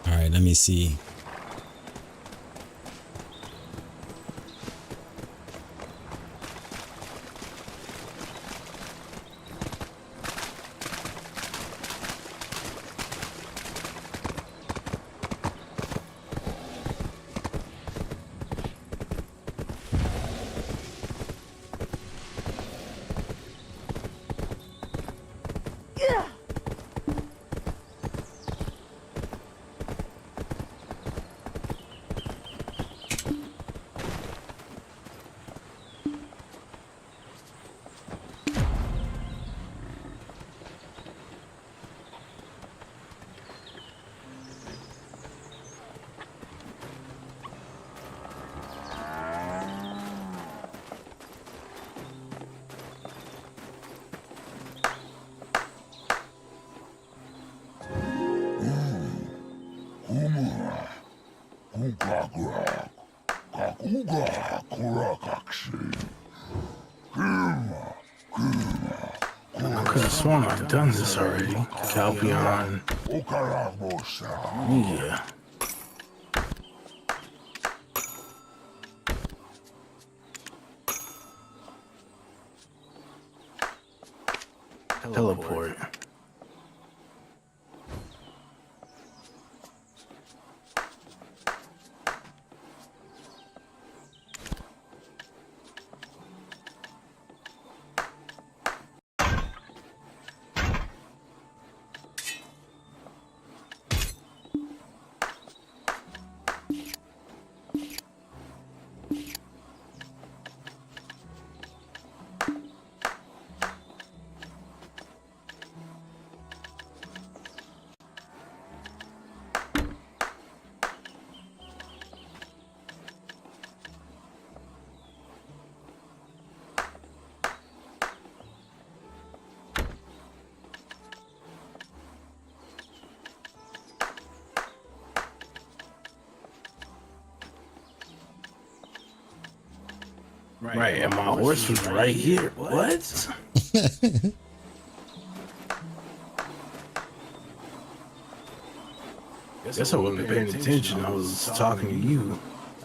All right, let me see. I could have sworn I've done this already. Calpion. Yeah. Teleport. Right, and my horse was right here. What? Guess I wasn't paying attention. I was talking to you.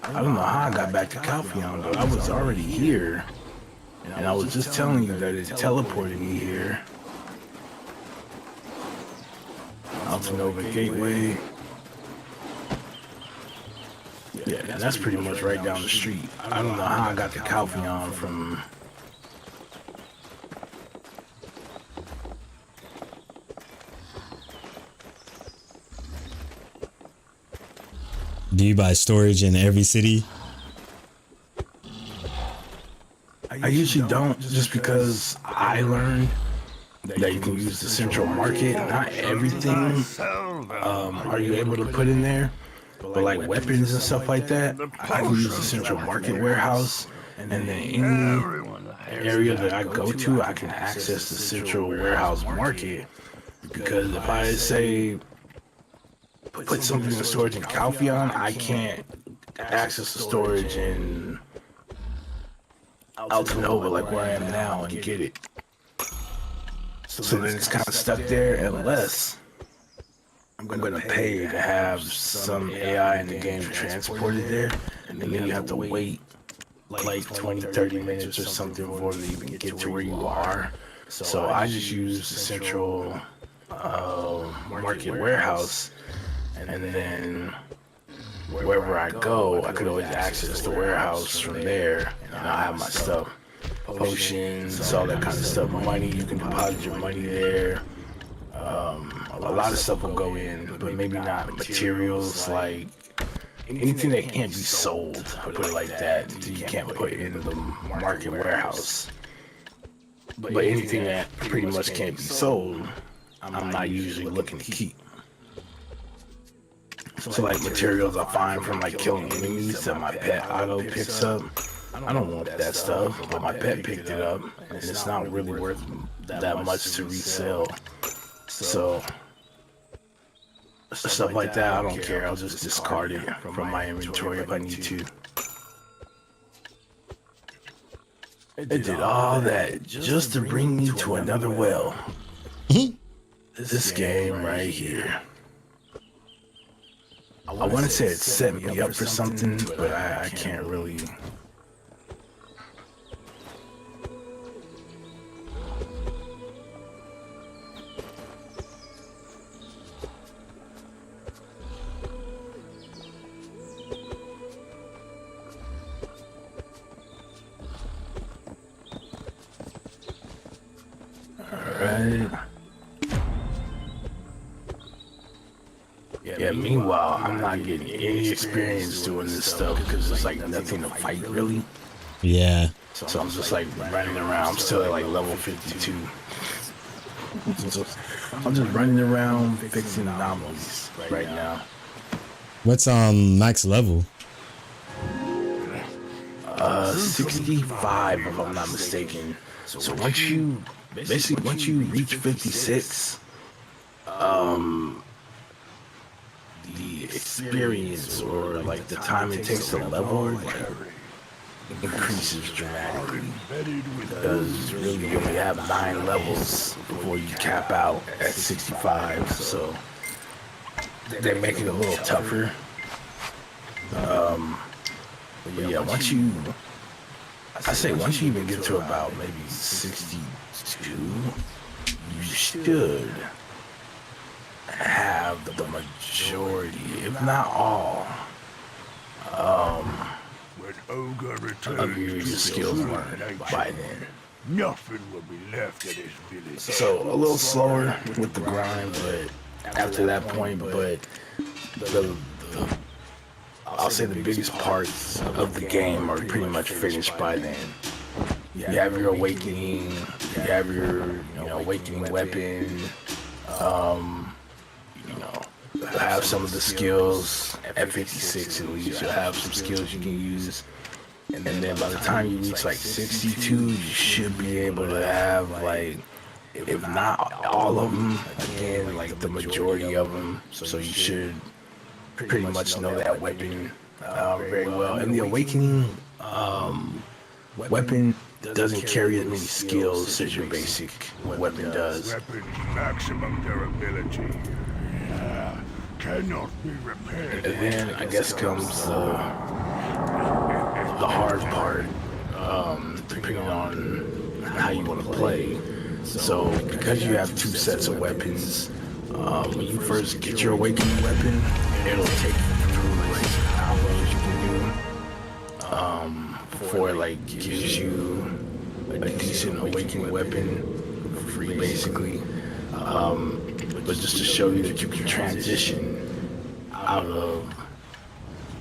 I don't know how I got back to Calpion, but I was already here. And I was just telling you that it teleported me here. Altanova Gateway. Yeah, that's pretty much right down the street. I don't know how I got to Calpion from... Do you buy storage in every city? I usually don't, just because I learned that you can use the central market. Not everything are you able to put in there, but like weapons and stuff like that, I can use the central market warehouse, and then any area that I go to, I can access the central warehouse market. Because if I say put something in storage in Calpheon, I can't access the storage in Altanova like where I am now and get it. So then it's kind of stuck there unless I'm going to pay to have some AI in the game transported there, and then you have to wait like 20-30 minutes or something before they even get to where you are. So I just use the central market warehouse, and then wherever I go, I could always access the warehouse from there, and I'll have my stuff, potions, all that kind of stuff. Money, you can deposit your money there. A lot of stuff will go in, but maybe not materials, like anything that can't be sold, put it like that, you can't put in the market warehouse. But anything that pretty much can't be sold, I'm not usually looking to keep. So like materials I find from like killing enemies that my pet auto picks up, I don't want that stuff, but my pet picked it up, and it's not really worth that much to resell. So stuff like that, I don't care. I'll just discard it from my inventory if I need to. It did all that just to bring me to another well. This game right here. I want to say it set me up for something, but I can't really. Alright. Yeah, meanwhile, I'm not getting any experience doing this stuff because there's like nothing to fight really. Yeah. So I'm just like running around. I'm still at like level 52. I'm just running around fixing anomalies right now. What's max level? 65 if I'm not mistaken. So once you reach 56, the experience or like the time it takes to level like increases dramatically, because really you only have 9 levels before you cap out at 65, so they make it a little tougher. But yeah, once you even get to about maybe 62, you should have the majority, if not all, of your skills learned by then. Nothing will be left of this village. So a little slower with the grind, but after that point, but I'll say the biggest parts of the game are pretty much finished by then. You have your awakening, you have your awakening weapon, you'll have some of the skills at 56 at least. You'll have some skills you can use, and then by the time you reach like 62, you should be able to have like, if not all of them, again like the majority of them. So you should pretty much know that weapon very well. And the awakening weapon doesn't carry as many skills as your basic weapon does. Weapons maximum durability. Cannot be repaired. And then I guess comes the hard part, depending on how you want to play. So because you have 2 sets of weapons, when you first get your awakening weapon, it'll take you through like combos you can do before it like gives you a decent awakening weapon for free basically. But just to show you that you can transition out of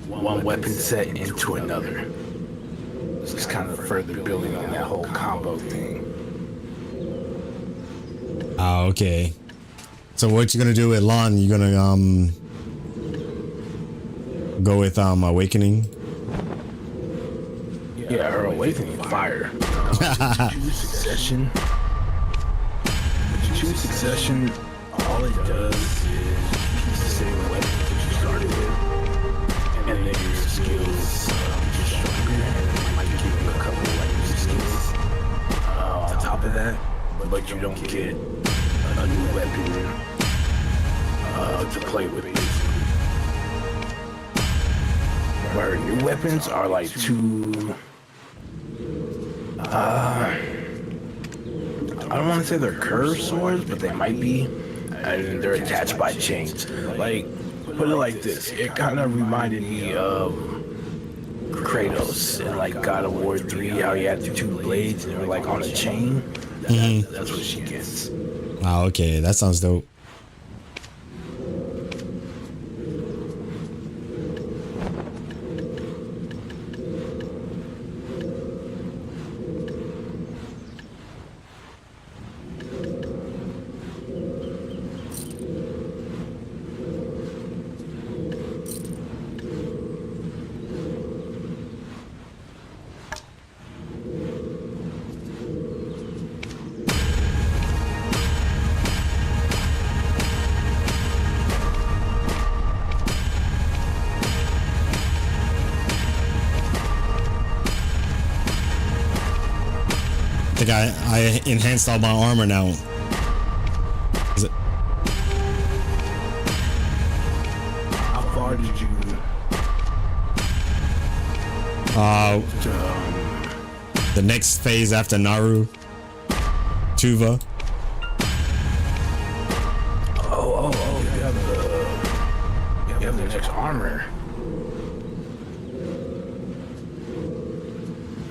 one weapon set into another. Just kind of further building on that whole combo thing. Ah, okay. So what you gonna do with Lon? You gonna go with Awakening? Yeah, her Awakening fire. Choose Succession. Choose Succession. All it does is keeps the same weapon that you started with, and then your skills get stronger, and it might give you a couple of like new skills on top of that, but you don't get a new weapon to play with. Where new weapons are like too. I don't want to say they're curved swords, but they might be, and they're attached by chains. Like, put it like this: it kind of reminded me of Kratos in like God of War 3, how he had the two blades and they were like on a chain. That's what she gets. Ah, okay, that sounds dope. I think I enhanced all my armor now. Is it? How far did you? The next phase after Naru, Tuva. Oh! You have the next armor.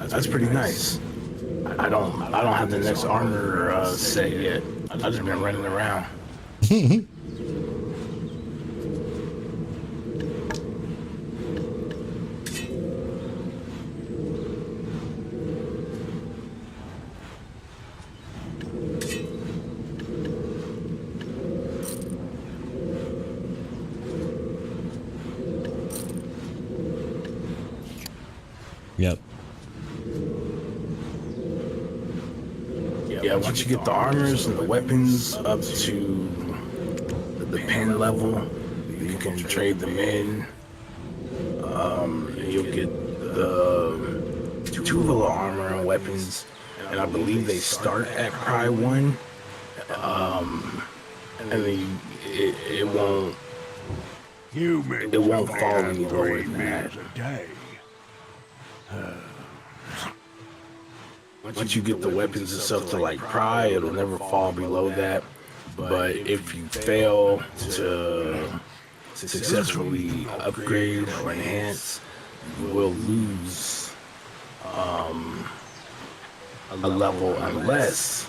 That's pretty nice. I don't have the next armor set yet. I've just been running around. Yep. Yeah, once you get the armors and the weapons up to the pen level, you can trade them in. And you'll get the Tuvala armor and weapons, and I believe they start at Pry 1. And then it won't fall any lower than that. Once you get the weapons and stuff to like pry, it'll never fall below that. But if you fail to successfully upgrade or enhance, you will lose a level unless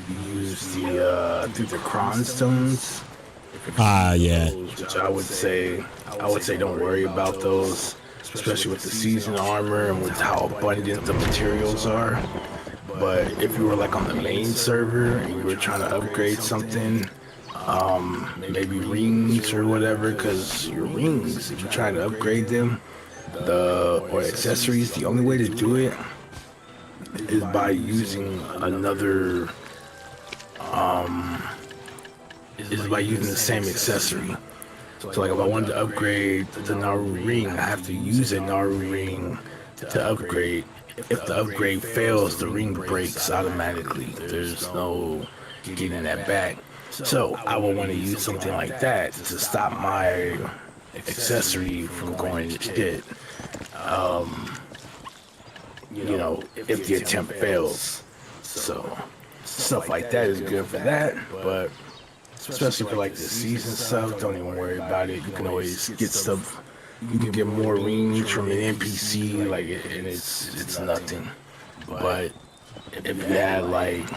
you use the Kron stones. Yeah. Which I would say don't worry about those, especially with the season armor and with how abundant the materials are. But if you were like on the main server and you were trying to upgrade something, maybe rings or whatever, because your rings, if you're trying to upgrade them, or accessories, the only way to do it is by using another, is by using the same accessory. So like if I wanted to upgrade the Naru ring, I have to use a Naru ring to upgrade. If the upgrade fails, the ring breaks automatically. There's no getting that back. So I would want to use something like that to stop my accessory from going to shit. You know, if the attempt fails. So stuff like that is good for that, but especially for like the season stuff, don't even worry about it. You can always get stuff. You can get more rings from an NPC, like, and it's nothing. But if you had like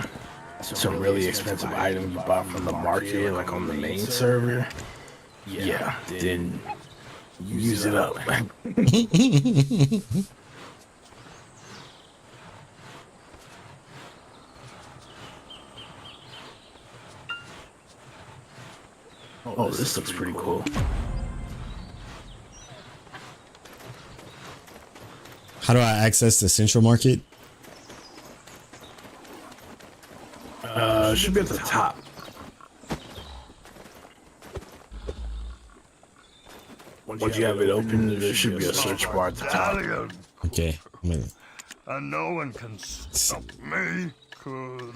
some really expensive items you bought from the market, like on the main server, yeah, then Use it up. Oh, this looks pretty cool. How do I access the central market? Should be at the top. Once you have it open, there should be a search bar at the top. Italian, Okay. I'm gonna, and no one can stop me. Could.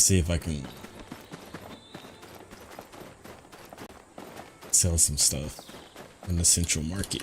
let's see if I can sell some stuff in the central market.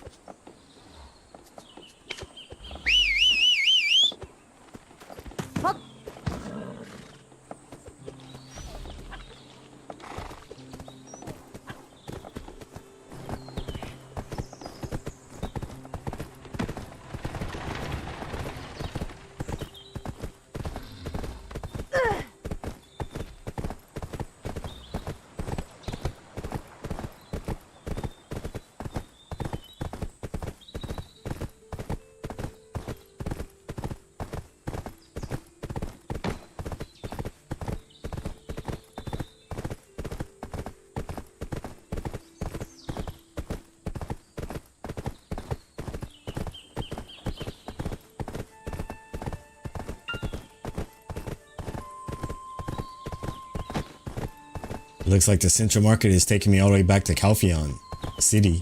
Looks like the central market is taking me all the way back to Calpheon City.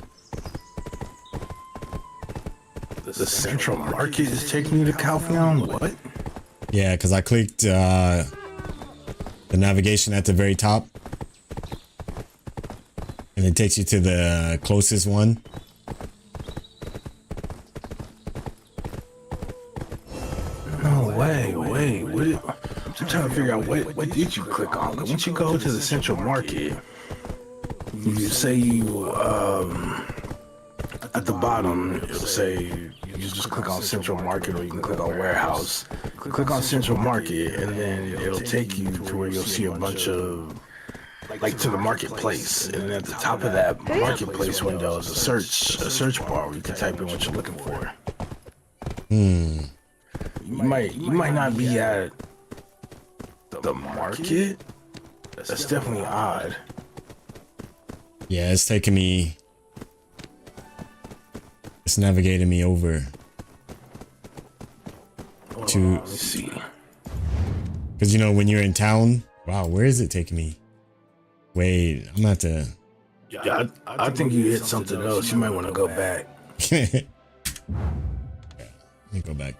The central market is taking you to Calpheon? What? Yeah, because I clicked the navigation at the very top. And it takes you to the closest one. No way, wait. I'm trying to figure out what did you click on? 'Cause once you go to the central market, you say you at the bottom it'll say you just click on central market, or you can click on warehouse. Click on central market, and then it'll take you to where you'll see a bunch of, like, to the marketplace. And then at the top of that marketplace window is a search bar where you can type in what you're looking for. You might not be at the market. That's definitely odd. Yeah, it's taking me. It's navigating me over to. Let's see. Because you know when you're in town. Wow, where is it taking me? Wait, I'm gonna have to. Yeah, I think you hit something else. You might want to go back. Let me go back.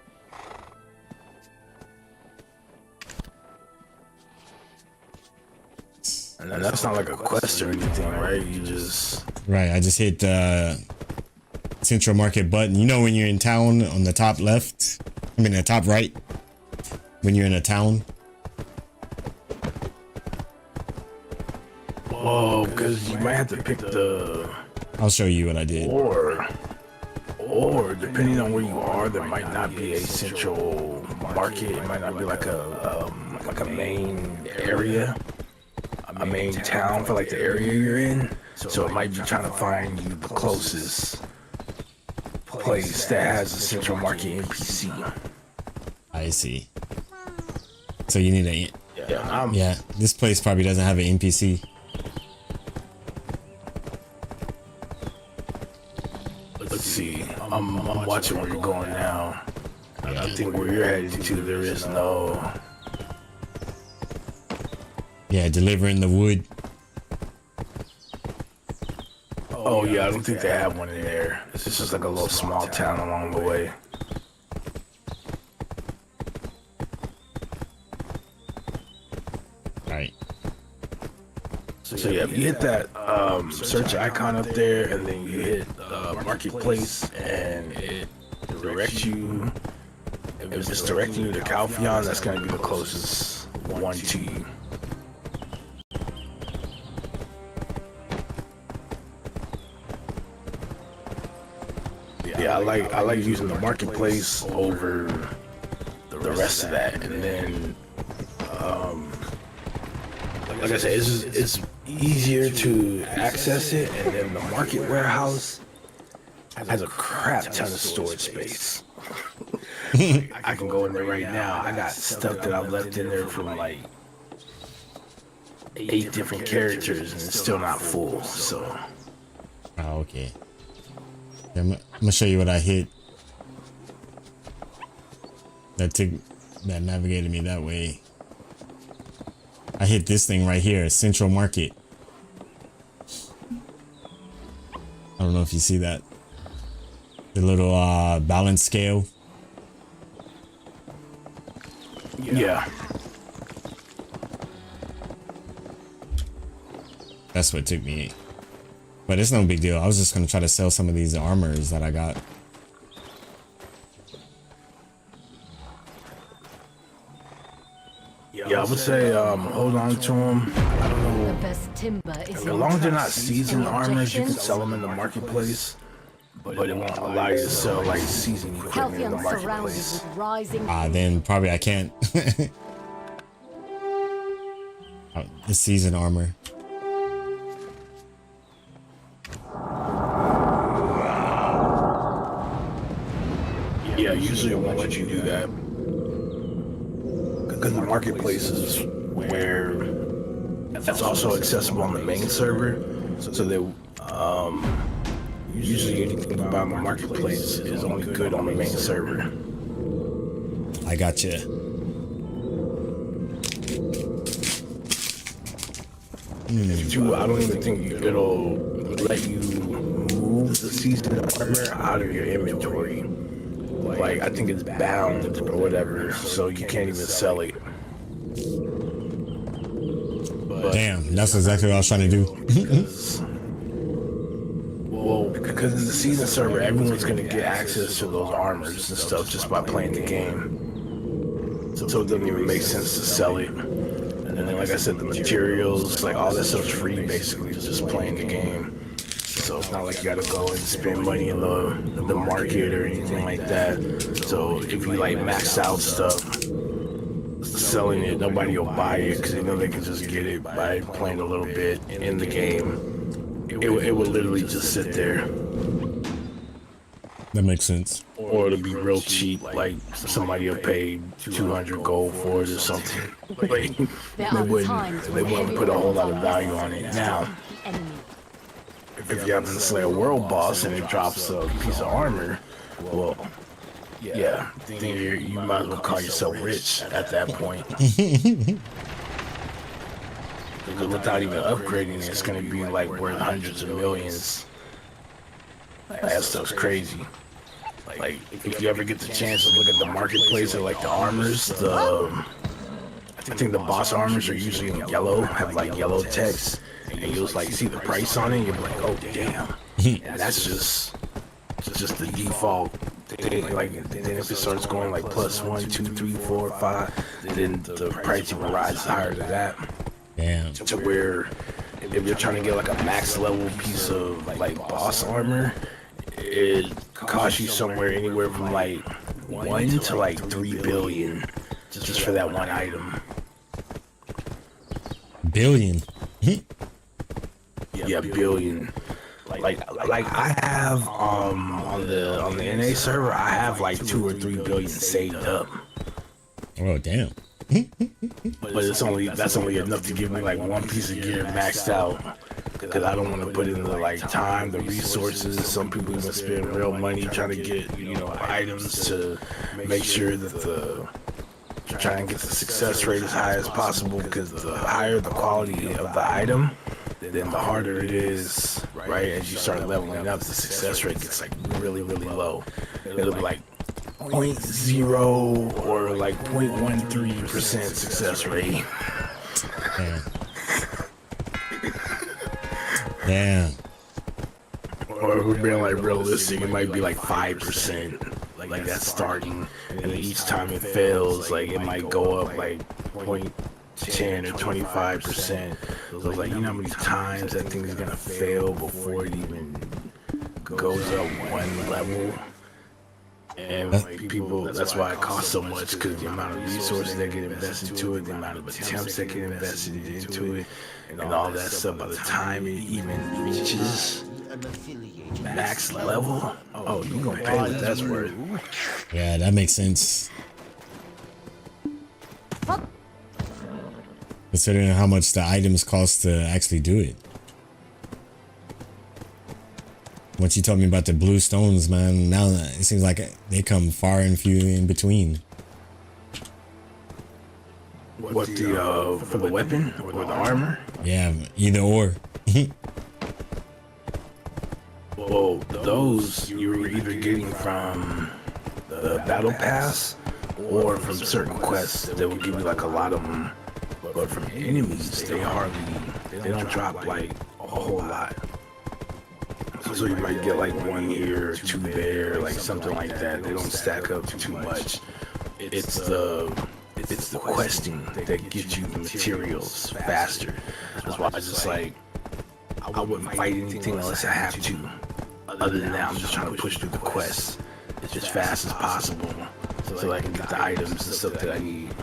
And that's not like a quest or anything, right? You just... Right, I just hit the central market button. You know when you're in town on the top left? I mean the top right? When you're in a town? Well, because you might have to pick the I'll show you what I did. or depending on where you are, there might not be a central market. It might not be like a main area, a main town for like the area you're in. So it might be trying to find you the closest place that has a central market NPC. I see. So you need a Yeah, this place probably doesn't have an NPC. let's see. I'm watching where you're going now. I think where you're headed to, there is no. Yeah, delivering the wood. Oh yeah, I don't think they have one in there. It's just like a little small town along the way. Right. So yeah, if you hit that search icon up there, and then you hit marketplace, and it directs you. If it's directing you to Calpheon, that's gonna be the closest one to you. Yeah, I like using the marketplace over the rest of that, and then like I said, it's easier to access it, and then the market warehouse has a crap ton of storage space. I can go in there right now. I got stuff that I've left in there from like 8 different characters, and it's still not full. So. Oh, okay. Yeah, I'm gonna show you what I hit. That navigated me that way. I hit this thing right here, Central Market. I don't know if you see that. The little balance scale. Yeah. That's what took me. But it's no big deal. I was just gonna try to sell some of these armors that I got. Yeah, I would say hold on to them. I don't know. The best timber is As in long as they're not trust. seasoned Any armors, you can objections? sell them in the marketplace. But it won't allow you to sell like seasoned equipment in the Calpheon surrounded marketplace. with rising. Then probably I can't. The season armor. Yeah, usually it won't let you do that. Because the marketplace is where that's also accessible on the main server. So they usually anything about the marketplace is only good on the main server. I got you. I don't even think it'll let you move the seasoned armor out of your inventory. Like, I think it's bound or whatever, so you can't even sell it. But Damn, that's exactly what I was trying to do. because it's a season server, everyone's gonna get access to those armors and stuff just by playing the game. So it doesn't even make sense to sell it. And then, like I said, the materials, like all that stuff's free basically, just playing the game. So it's not like you gotta go and spend money in the market or anything like that. So if you like max out stuff, selling it, nobody will buy it because they know they can just get it by playing a little bit in the game. It will literally just sit there. That makes sense. Or it'll be real cheap, like somebody will pay 200 gold for it or something. Like, There are times they when wouldn't put a whole lot of value on it. Now, enemy. if you happen to slay a world boss and it drops a piece of armor, well, yeah, then you might as well call yourself rich at that point. Because without even upgrading it, it's going to be like worth hundreds of millions. That stuff's crazy. Like, if you ever get the chance to look at the marketplace or like the armors, I think the boss armors are usually in yellow, have like yellow text, and you'll like see the price on it, and you're like, oh damn. And that's just the default thing. Like, then if it starts going like +1, 2, 3, 4, 5, then the price even rises higher than that. Damn. To where if you're trying to get like a max level piece of like boss armor, it costs you somewhere anywhere from like 1 to like 3 billion just for that one item. Billion. Yeah, billion. Like I have on the NA server, I have like 2 or 3 billion saved up. Oh damn. But that's only enough to give me like one piece of gear maxed out. Because I don't want to put in the like time, the resources. Some people even spend real money trying to get, you know, items to make sure that trying to get the success rate as high as possible. Because the higher the quality of the item, then the harder it is, right? As you start leveling up, the success rate gets like really, really low. It'll be like 0.0 or like 0.13% success rate. Damn. Or if we're being like realistic, it might be like 5%. Like that's starting, and then each time it fails, like it might go up like 0.10 or 25%. So it's like, you know how many times that thing is gonna fail before it even goes up one level? And like people, that's why it costs so much, because the amount of resources that get invested into it, the amount of attempts that get invested into it, and all that stuff. By the time it even reaches max level, oh, you gonna pay what that's worth. Yeah, that makes sense. Considering how much the items cost to actually do it. Once you told me about the blue stones, man, now it seems like they come far and few in between. What the for the weapon or the armor? Yeah, either or. Well, those you were either getting from the battle pass or from certain quests that will give you like a lot of them. But from enemies, they don't drop like a whole lot. So you might get like 1 here, 2 there, like something like that. They don't stack up too much. It's the questing that gets you the materials faster. That's why I just like, I wouldn't fight anything unless I have to. Other than that, I'm just trying to push through the quests as fast as possible so I can get the items and stuff that I need.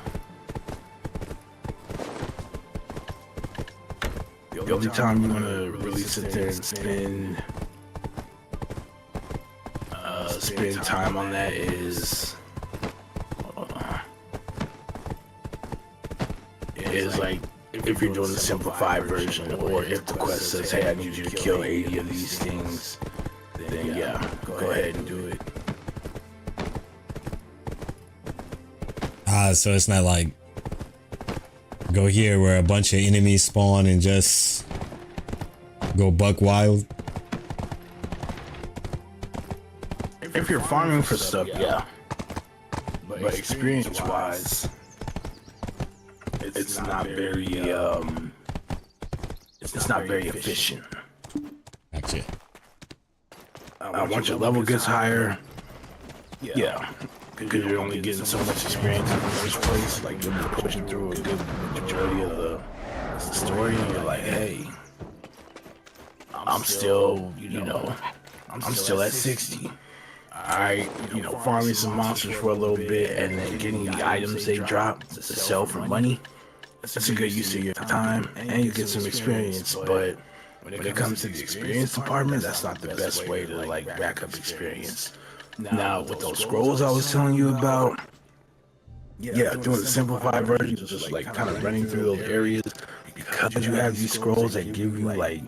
The only time you want to really sit there and spend time on that is like if you're doing the simplified version, or if the quest says, hey, I need you to kill 80 of these things, then yeah, go ahead and do it. So it's not like go here where a bunch of enemies spawn and just go buck wild. If you're farming for stuff, yeah. But experience-wise, it's not very efficient. Gotcha. Once your level gets higher, yeah, because you're only getting so much experience in the first place. Like you're pushing through a good majority of the story, and you're like, hey, I'm still, I'm still at 60. Alright, farming some monsters for a little bit and then getting the items they drop to sell for money. That's a good use of your time, and you get some experience. But when it comes to the experience department, that's not the best way to like rack up experience. Now, with those scrolls I was telling you about, yeah, doing the simplified version, just like kind of running through those areas, because you have these scrolls that give you like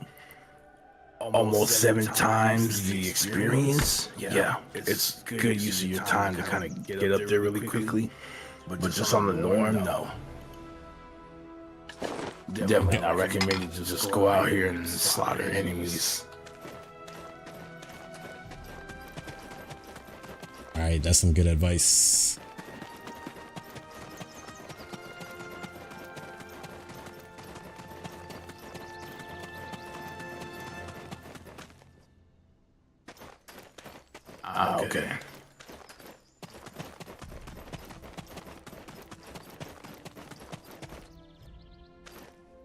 almost 7 times the experience. Yeah, it's good use of your time to kind of get up there really quickly. But just on the norm, no. Definitely not recommended to just go out here and slaughter enemies. Alright, that's some good advice. Okay.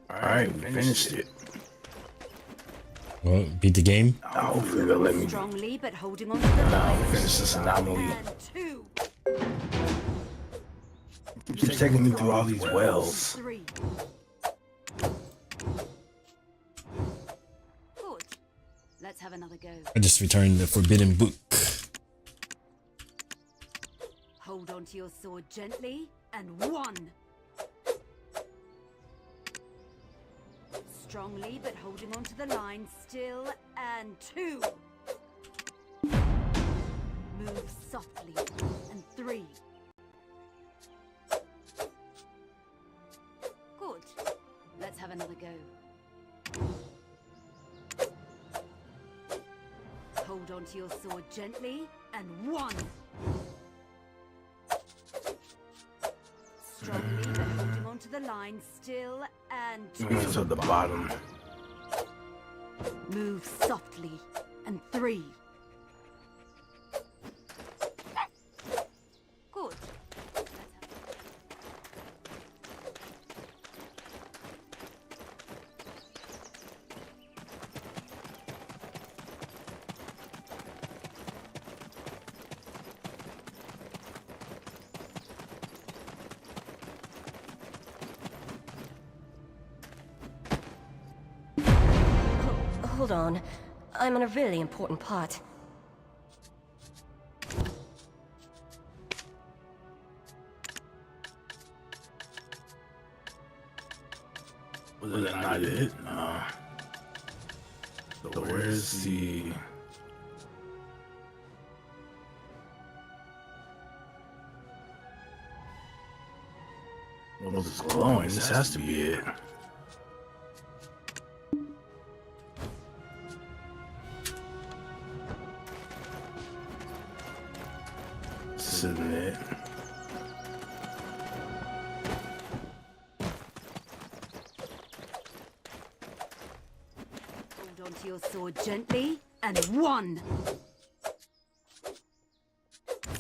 Alright, we finished it. Well, beat the game. Hopefully they'll let me Strongly, but holding on to the line. finish this anomaly. And 2, Keeps taking me through all these wells. 3. Good. Let's have another go. I just returned the forbidden book. Hold onto your sword gently, and 1. Strongly, but holding onto the line still, and 2. Move softly, and 3. Good. Let's have another go. Hold onto your sword gently, and 1. Strongly, but holding onto the line still, and 2. It's at the bottom. Move softly, and 3. Good. Hold on. I'm on a really important part. Was that not it? No. So where's the... Well, it's glowing. This has to be it. This isn't it. Hold onto your sword gently, and 1.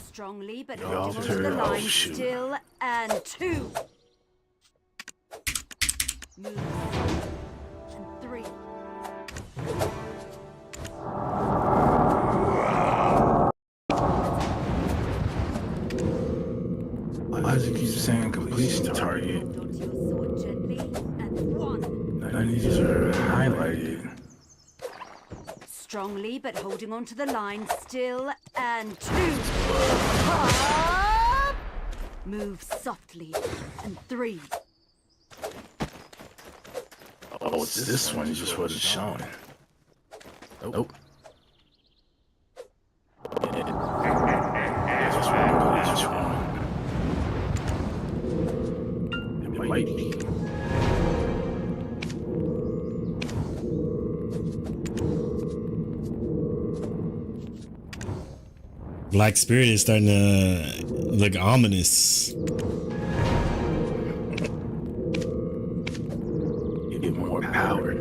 Strongly, but holding onto the turn. Oh, line shoot. still, and 2. Move. And 3. Why does it keep saying completion target? Hold onto your sword gently, and 1. None of these are highlighted. Strongly, but holding onto the line still, and 2. Move softly, and 3. Oh, it's this one. It just wasn't showing. Nope. Yeah. Just one. It might be. Black Spirit is starting to look ominous. Get more power.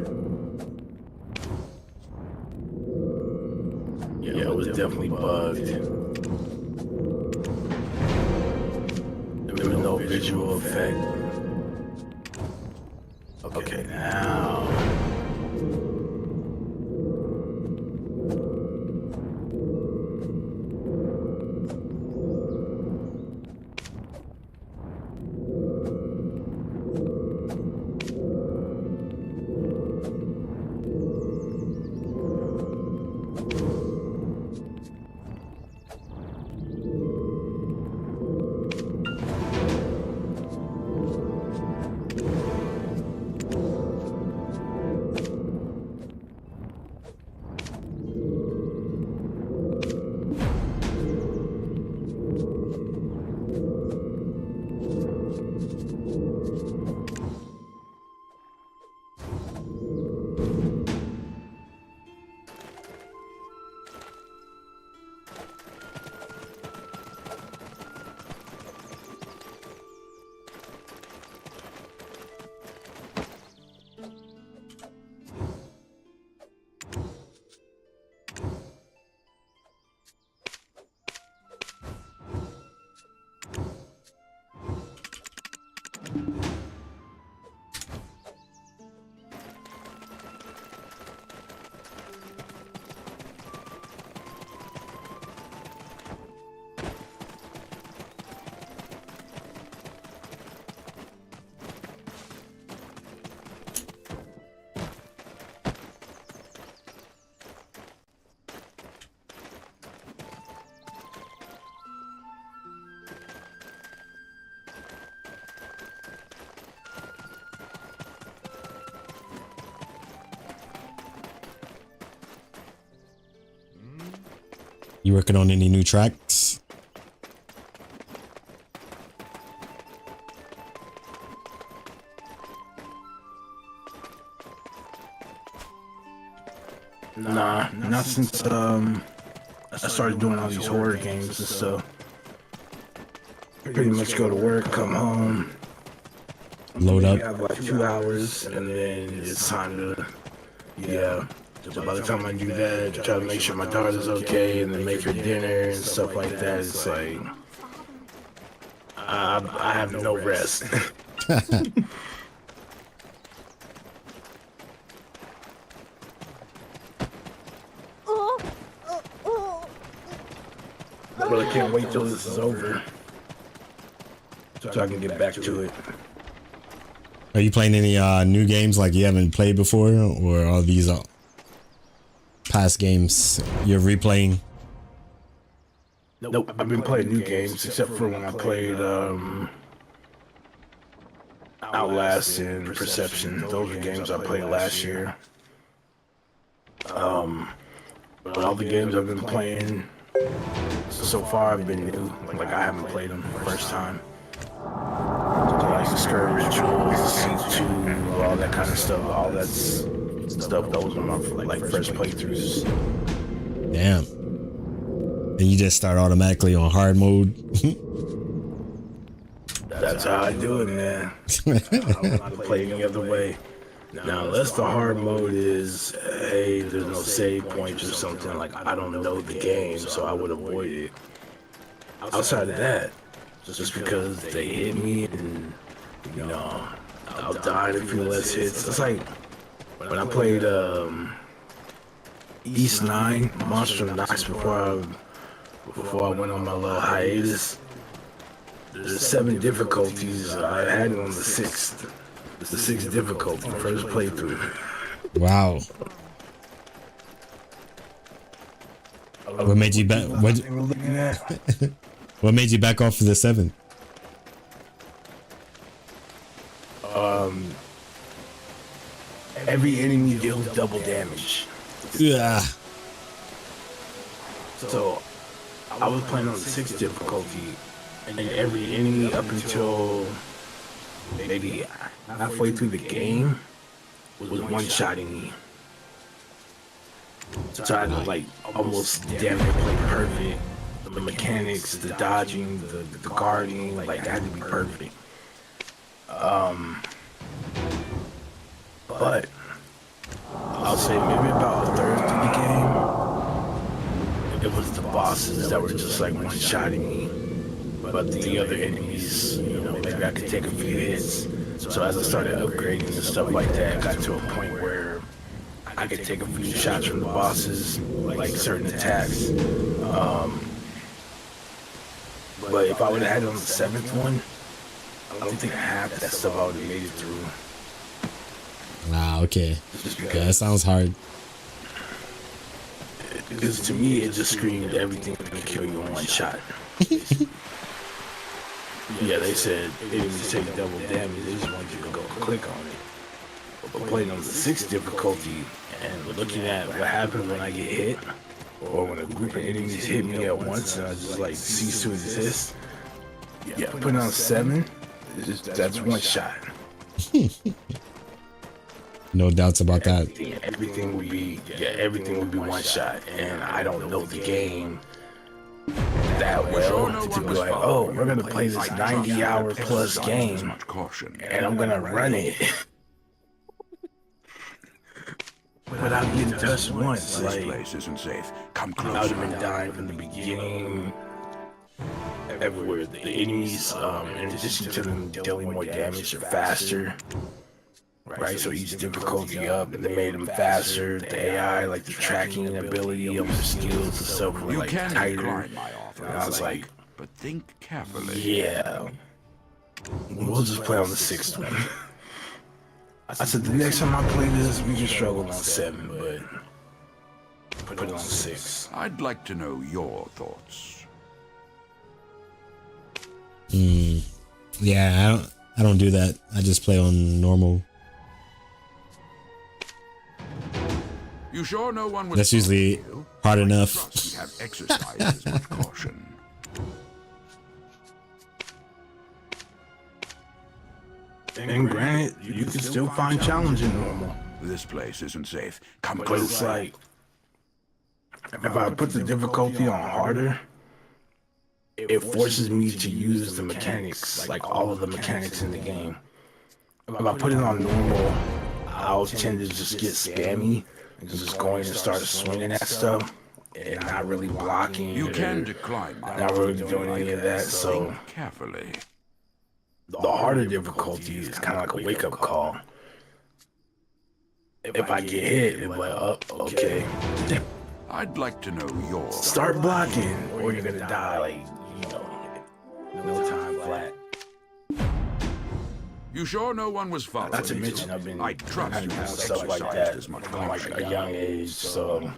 Yeah, it was definitely bugged. There was no visual effect. Okay, now. You working on any new tracks? Nah, not since I started doing all these horror games and stuff. Pretty much go to work, come home, Load up. have like 2 hours, and then it's time to, yeah. So by the time I do that, try to make sure my daughter's okay, and then make her dinner and stuff like that. It's like I have no rest. But I can't wait till this is over, so I can get back to it. Are you playing any new games like you haven't played before, or are these past games you're replaying? Nope, I've been playing new games except for when I played Outlast and Perception. Those are games I played last year. But all the games I've been playing so far have been new. Like I haven't played them the first time. Like the Scourge Rituals, C2, all that kind of stuff. All that stuff. Those are my like first playthroughs. Damn. And you just start automatically on hard mode. That's how I do it, man. I'm not playing any other way. Now, unless the hard mode is, hey, there's no save points or something, like I don't know the game, so I would avoid it. Outside of that, just because they hit me and, you know, I'll die in a few less hits. It's like when I played East 9, Monster Knocks before I went on my little hiatus. There's 7 difficulties. I had it on the 6th. It's the 6th difficulty, first playthrough. Wow. What made you back? What made you back off of the 7th? Every enemy deals double damage. Yeah. So I was playing on the 6th difficulty, and every enemy up until maybe halfway through the game was one-shotting me. So I had to like almost damn near play perfect. The mechanics, the dodging, the guarding, like that had to be perfect. But I'll say maybe about a third through the game, it was the bosses that were just like one-shotting me. But the other enemies, you know, maybe I could take a few hits. So as I started upgrading and stuff like that, I got to a point where I could take a few shots from the bosses, like certain attacks. But if I would have had it on the 7th one, I don't think half that stuff I would have made it through. Ah, okay. Yeah, that sounds hard. Because to me, it just screamed everything can kill you in one shot. Yeah, they said enemies take double damage. They just want you to go click on it. But playing on the 6th difficulty and looking at what happens when I get hit, or when a group of enemies hit me at once and I just like cease to exist. Yeah, putting on 7, that's one shot. No doubts about that. Everything would be one shot, and I don't know the game that well to be like, oh, we're gonna play this 90-hour plus game, and I'm gonna run it without getting touched once. Like, place isn't safe. Come I would have been dying from the beginning. Everywhere, the enemies, in addition to them dealing more damage, are faster. Right, so each difficulty up, and they made them faster. The AI, like the tracking ability of the skills and stuff, were like tighter. And I was like, but think carefully. yeah, we'll just play on the 6th one. I said the next time I play this, we can struggle on 7, but put it on 6. I'd like to know your thoughts. Yeah, I don't do that. I just play on normal. You You sure no one was That's usually following you? hard I enough. trust you have exercised as much caution. And granted, you can still find challenge in normal. This place isn't safe. Come But close. it's like, if I put the difficulty on harder, it forces me to use the mechanics, like all of the mechanics in the game. If I put it on normal, I'll tend to just get spammy and just going and start swinging at stuff and not really blocking. You can or decline my not really doing any of that. So Think carefully. the harder difficulty is kind of like a wake-up call. If I get hit, it's like, oh, okay, I'd like to know your start blocking, or you're gonna die. Like, you know, no time flat. You sure no one was following Not to you? mention, I've been I trust having you have stuff like exercised that as much from like caution. a young age, so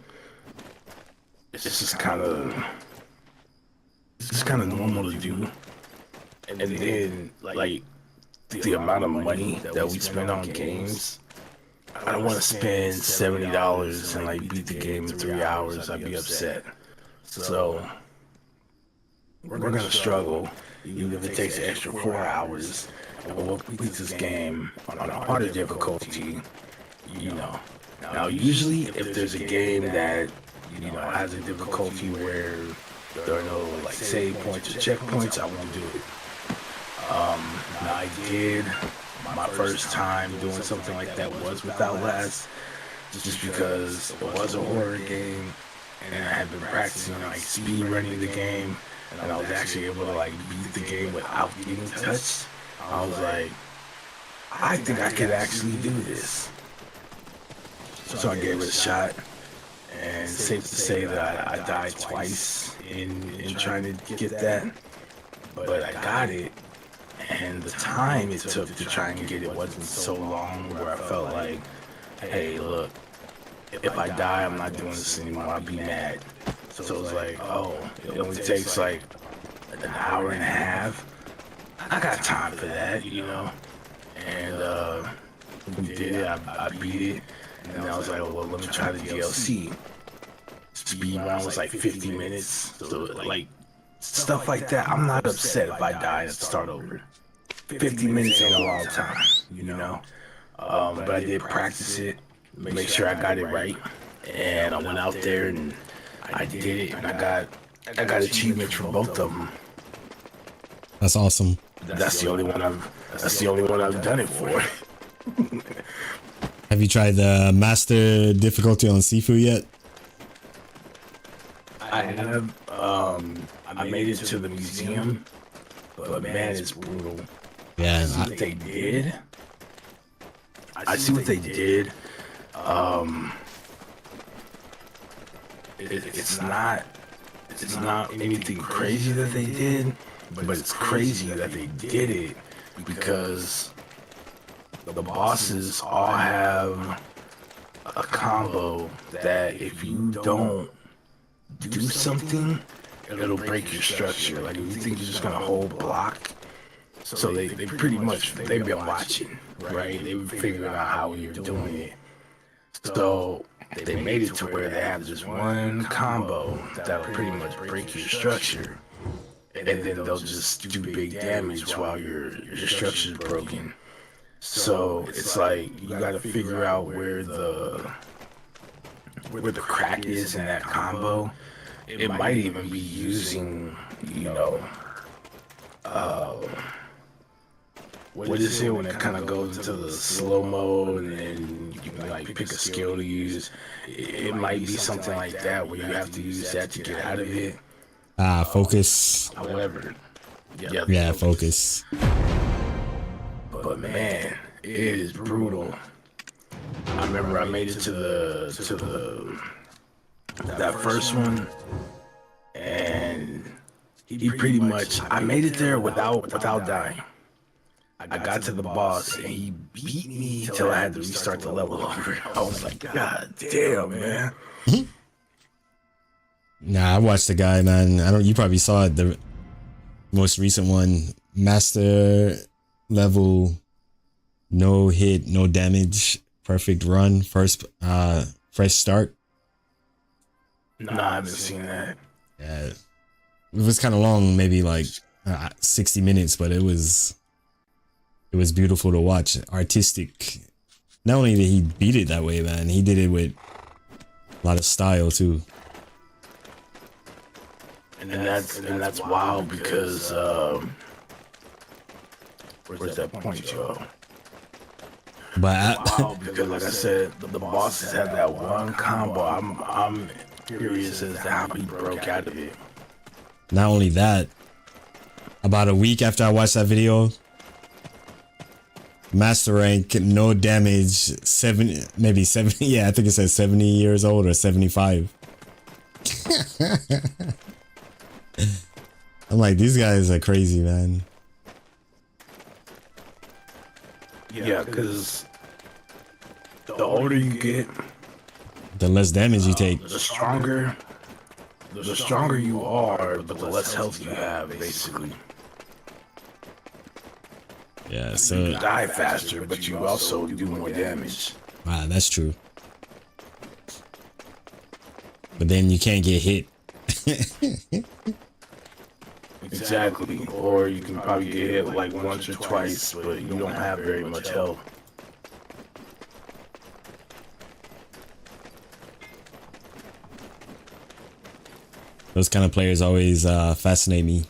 it's just kind of normal to do. And then like the amount of money that we spend on games, I don't want to spend $70 and like beat the game in 3 hours. I'd be upset. So we're gonna struggle, even if it takes an extra 4 hours. And we'll complete this game on a harder difficulty, you know. Now, usually, if there's a game that, you know, has a difficulty where there are no, like, save points or checkpoints, I won't do it. Now, I did my first time doing something like that was with Outlast, just because it was a horror game, and I had been practicing, like, speed running the game, and I was actually able to, like, beat the game without getting touched. I was like, I think I could actually do this. So I gave it a shot, and safe to say that I died twice in trying to get that, but I got it, and the time it took to try and get it wasn't so long where I felt like, hey, look, if I die, I'm not doing this anymore, I'll be mad. So it was like, oh, it only takes like an hour and a half. I got time for that, you know, and we did it, I beat it, and then I was like, well, let me try the DLC. Speed run was like 50 minutes, so like, stuff like that, I'm not upset if I die and start over. 50 minutes ain't a long time, you know, but I did practice it, make sure I got it right, and I went out there and I did it, and I got achievements for both of them. That's awesome. That's the only one I've done it for. Have you tried the master difficulty on Sifu yet? I have. I made it to the museum, but man, it's brutal. Yeah. I see what they did. I see what they did. It's not anything crazy that they did, but it's crazy that they did it because the bosses all have a combo that if you don't do something, it'll break your structure. Like if you think you're just gonna hold block, so they pretty much they've been watching, right? They've figured out how you're doing it. So they made it to where they have this one combo that'll pretty much break your structure, and then they'll just do big damage while your structure's broken. So it's like you gotta figure out where the crack is in that combo. It might even be using, you know, what is it when it kind of goes into the slow mo and then you can like pick a skill to use. It might be something like that where you have to use that to get out of it. Focus. However, Yeah, focus. but man, it is brutal. I remember I made it to that first one, and he pretty much I made it there without dying. I got to the boss and he beat me till I had to restart the level over. I was like, God damn, man. Nah, I watched the guy, man. You probably saw it, the most recent one, master level, no hit, no damage, perfect run, first Fresh Start. Nah, I haven't seen that. Yeah, it was kind of long, maybe like 60 minutes, but it was beautiful to watch. Artistic. Not only did he beat it that way, man, he did it with a lot of style too. And that's wild because where's that point, Joe? But Wow, because like I said, the bosses had that one combo. I'm curious as to how he broke out of it. not only that, about a week after I watched that video, master rank, no damage, maybe 70. Yeah, I think it says 70 years old or 75. I'm like, these guys are crazy, man. Yeah, because the older you get, The less damage you take. the stronger you are, but the less health you have, basically. Yeah, You so die faster, but you also do more damage. wow, that's true. But then you can't get hit. Exactly. Or you can probably get hit like once or twice, but you don't have very much health. Those kind of players always fascinate me.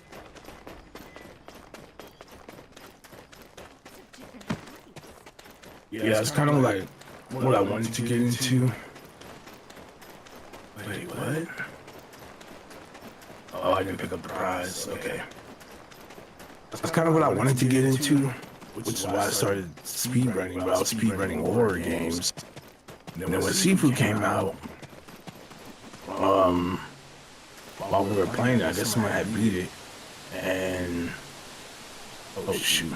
Yeah, it's kind of like what I wanted to get into. Wait, what? Oh, I didn't pick up the prize. Okay. That's kind of what I wanted to get into, which is why I started speedrunning, but I was speedrunning horror games. And then when Seafood came out, while we were playing it, I guess someone had beat it, and oh shoot.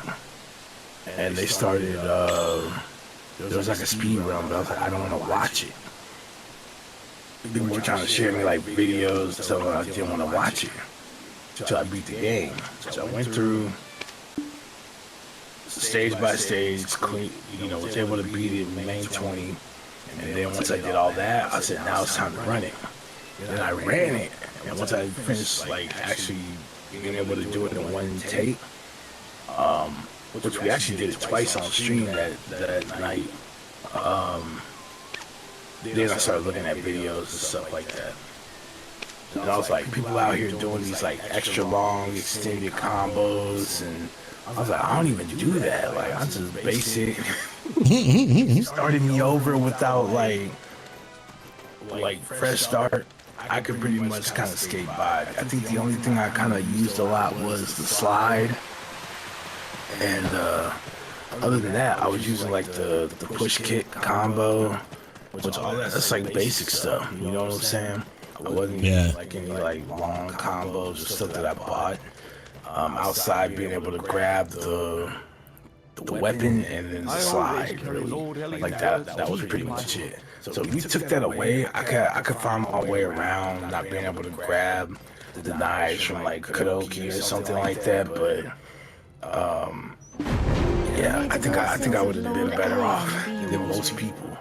And they started, there was like a speed run, but I was like, I don't want to watch it. People were trying to share me like videos, so I didn't want to watch it until I beat the game. So I went through stage by stage, clean, was able to beat it in main 20. And then once I did all that, I said, now it's time to run it. Then I ran it, and once I finished like actually being able to do it in one take, which we actually did it twice on stream that night. Then I started looking at videos and stuff like that. And I was like, people out here doing these like extra long extended combos, and I was like, I don't even do that. Like, I'm just basic. Started me over without like fresh start. I could pretty much kind of skate by. I think the only thing I kind of used a lot was the slide. And other than that, I was using like the push kick combo, which all that's like basic stuff. You know what I'm saying? I wasn't using like any like long combos or stuff that I bought. Outside being able to grab the weapon and then the slide, really. Like that was pretty much it. So if you took that away, I could find my way around not being able to grab the knives from like Kadoki or something like that, but yeah, I think I would have been better off than most people.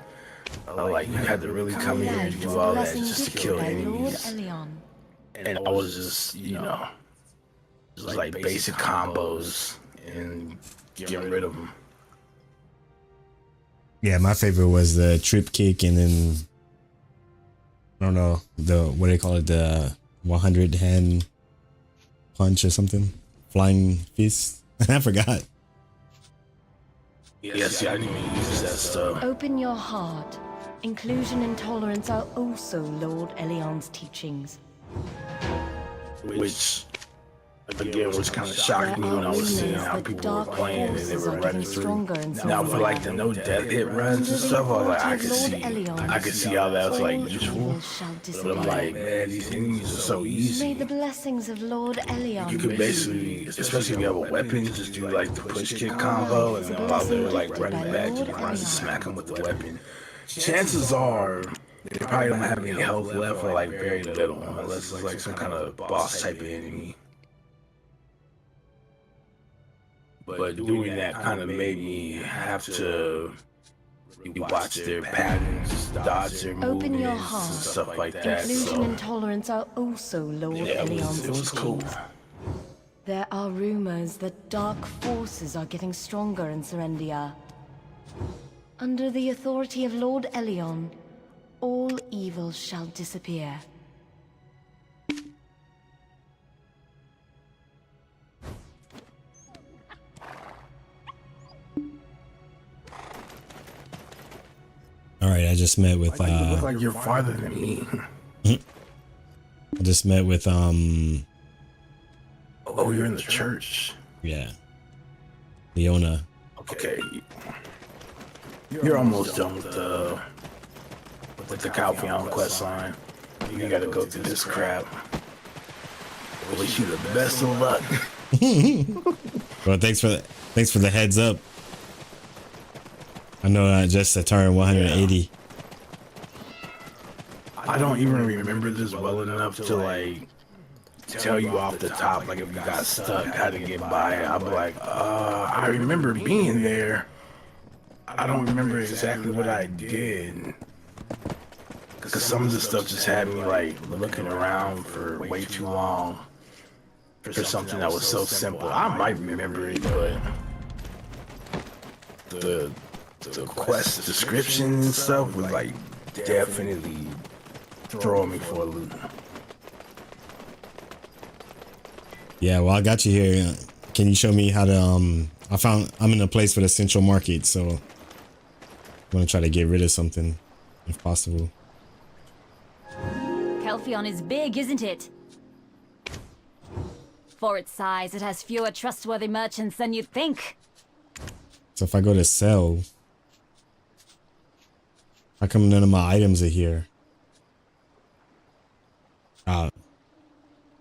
Like, you had to really come here and do all that just to kill enemies. And I was just, just like basic combos and getting rid of them. Yeah, my favorite was the trip kick, and then I don't know what do they call it, the 100 hand punch or something, flying fist. I forgot. Yes, yeah, I didn't even use that stuff. Open your heart. Inclusion and tolerance are also Lord Elion's teachings. Which, again, was kind of shocking me when I was seeing how people were playing and they were running through. Now, for like the no death hit runs and stuff, I was like, I could see how that was like useful. But I'm like, man, these enemies are so easy. May the blessings of Lord Elion. You could basically, especially if you have a weapon, just do like the push kick combo, and then while they're like running back, you can run and smack them with the weapon. Chances are they probably don't have any health left, or like very little, unless it's like some kind of boss type of enemy. But doing that kind of made me have to You watch their patterns, dodge their Open your movements, heart. and stuff like that. Inclusion and tolerance are also Lord Elion's it was cool. teachings. There are rumors that dark forces are getting stronger in Serendia. Under the authority of Lord Elion, all evil shall disappear. All right, I just met with You look like you're farther than me. I just met with Oh, you're in the church. yeah, Leona. Okay. You're almost done with the Calpheon quest line. You gotta go through this crap. I wish you the best of luck. Well, thanks for the heads up. I know I just turned 180. I don't even remember this well enough to like tell you off the top, like if you got stuck, how to get by. I'll be like, I remember being there. I don't remember exactly what I did. Because some of the stuff just had me like looking around for way too long for something that was so simple. I might remember it, but the quest description and stuff was like definitely throwing me for a loop. Yeah, well, I got you here. Can you show me how to I'm in a place for the central market, so I'm gonna try to get rid of something if possible. Calpheon is big, isn't it? For its size, it has fewer trustworthy merchants than you'd think. So if I go to sell, how come none of my items are here?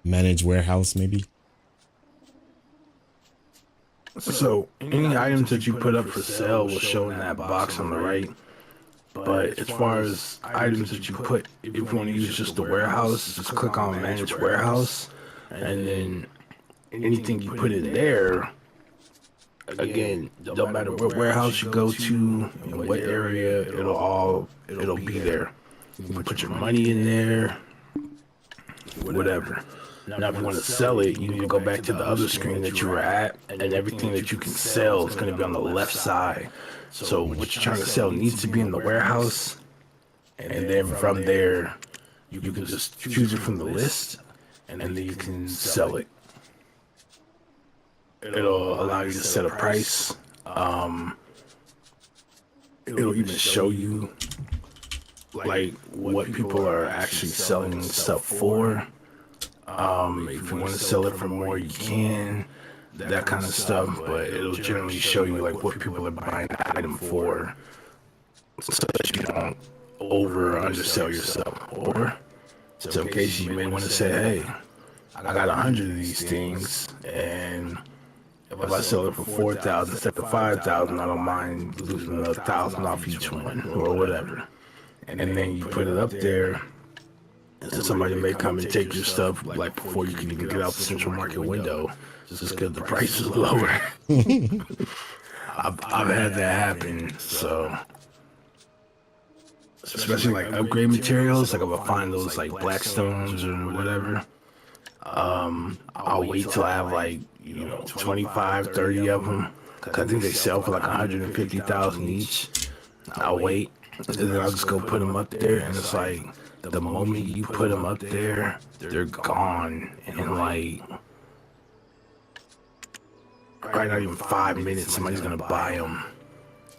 Manage warehouse, maybe? So any items that you put up for sale will show in that box on the right. But as far as items that you put, if you want to use just the warehouse, just click on manage warehouse, and then anything you put in there, again, don't matter what warehouse you go to, in what area, it'll be there. You can put your money in there, whatever. Now, if you want to sell it, you need to go back to the other screen that you were at, and everything that you can sell is going to be on the left side. So what you're trying to sell needs to be in the warehouse, and then from there, you can just choose it from the list, and then you can sell it. It'll allow you to set a price. It'll even show you like what people are actually selling stuff for. If you want to sell it for more, you can, that kind of stuff, but it'll generally show you like what people are buying the item for, so that you don't over or undersell yourself. Or so in case you may want to say, hey, I got 100 of these things, and if I sell it for 4,000 instead of 5,000, I don't mind losing another 1,000 off each one, or whatever. And then you put it up there. So somebody may come and take your stuff like before you can even get out the central market window, just because the price is lower. I've had that happen, so especially like upgrade materials, like if I find those like black stones or whatever, I'll wait till I have like 25, 30 of them, because I think they sell for like 150,000 each. I'll wait, and then I'll just go put them up there, and it's like, the moment you put them up there, they're gone in like probably not even 5 minutes. Somebody's gonna buy them.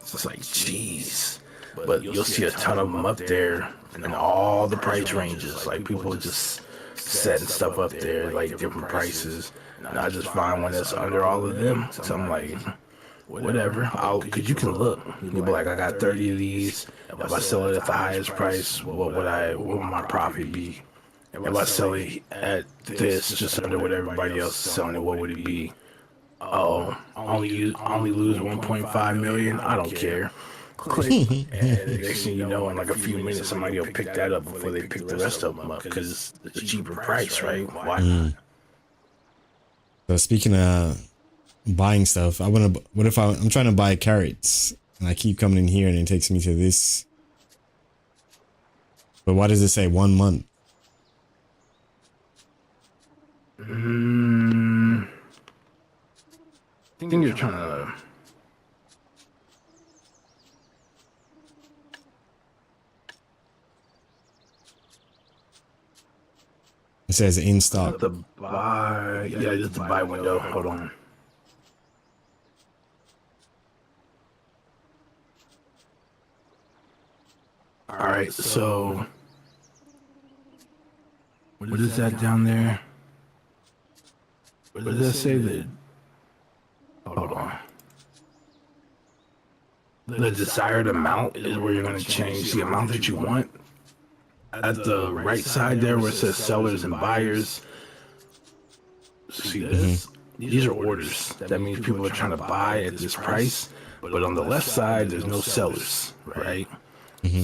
It's just like, jeez. But you'll see a ton of them up there in all the price ranges. Like people just setting stuff up there, like different prices. And I just find one that's under all of them. So I'm like, whatever. Cause you can look. You'll be like, I got 30 of these. If I sell it at the highest price, what would my profit be? If I sell it at this, just under what everybody else is selling it, what would it be? Oh, only lose 1.5 million? I don't care. Click. And the next thing you know, in like a few minutes, somebody will pick that up before they pick the rest of them up, because it's a cheaper price, right? Why not? So speaking of buying stuff, what if I'm trying to buy carrots? And I keep coming in here and it takes me to this. But why does it say 1 month? I think you're trying to. It says in stock. The buy. Yeah, just the buy window. Hold on. All right, so what is that down there? What does that say? That hold on. The desired amount is where you're going to change the amount that you want. At the right side there, where it says sellers and buyers. See this? These are orders. That means people are trying to buy at this price. But on the left side, there's no sellers, right?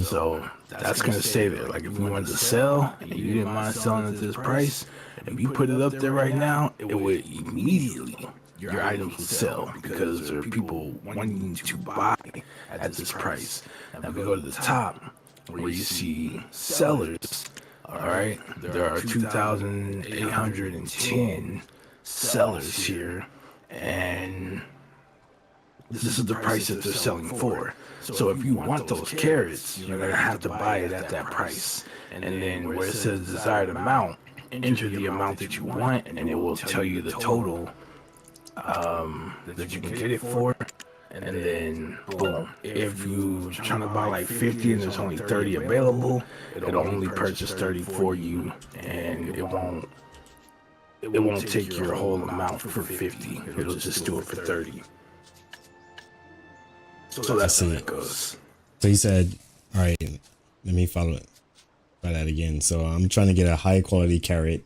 So that's going to stay there. Like if you wanted to sell and you didn't mind selling at this price, if you put it up there right now, it would immediately, your items would sell because there are people wanting to buy at this price. Now if we go to the top where you see sellers, all right, there are 2,810 sellers here, and this is the price that they're selling for. So if you want those carrots, you're going to have to buy it at that price. And then where it says desired amount, enter the amount that you want, and it will tell you the total that you can get it for. And then, boom, if you're trying to buy like 50 and there's only 30 available, it'll only purchase 30 for you, and it won't take your whole amount for 50. It'll just do it for 30. So that's how it goes. So he said, all right, let me follow it. Try that again. So I'm trying to get a high quality carrot.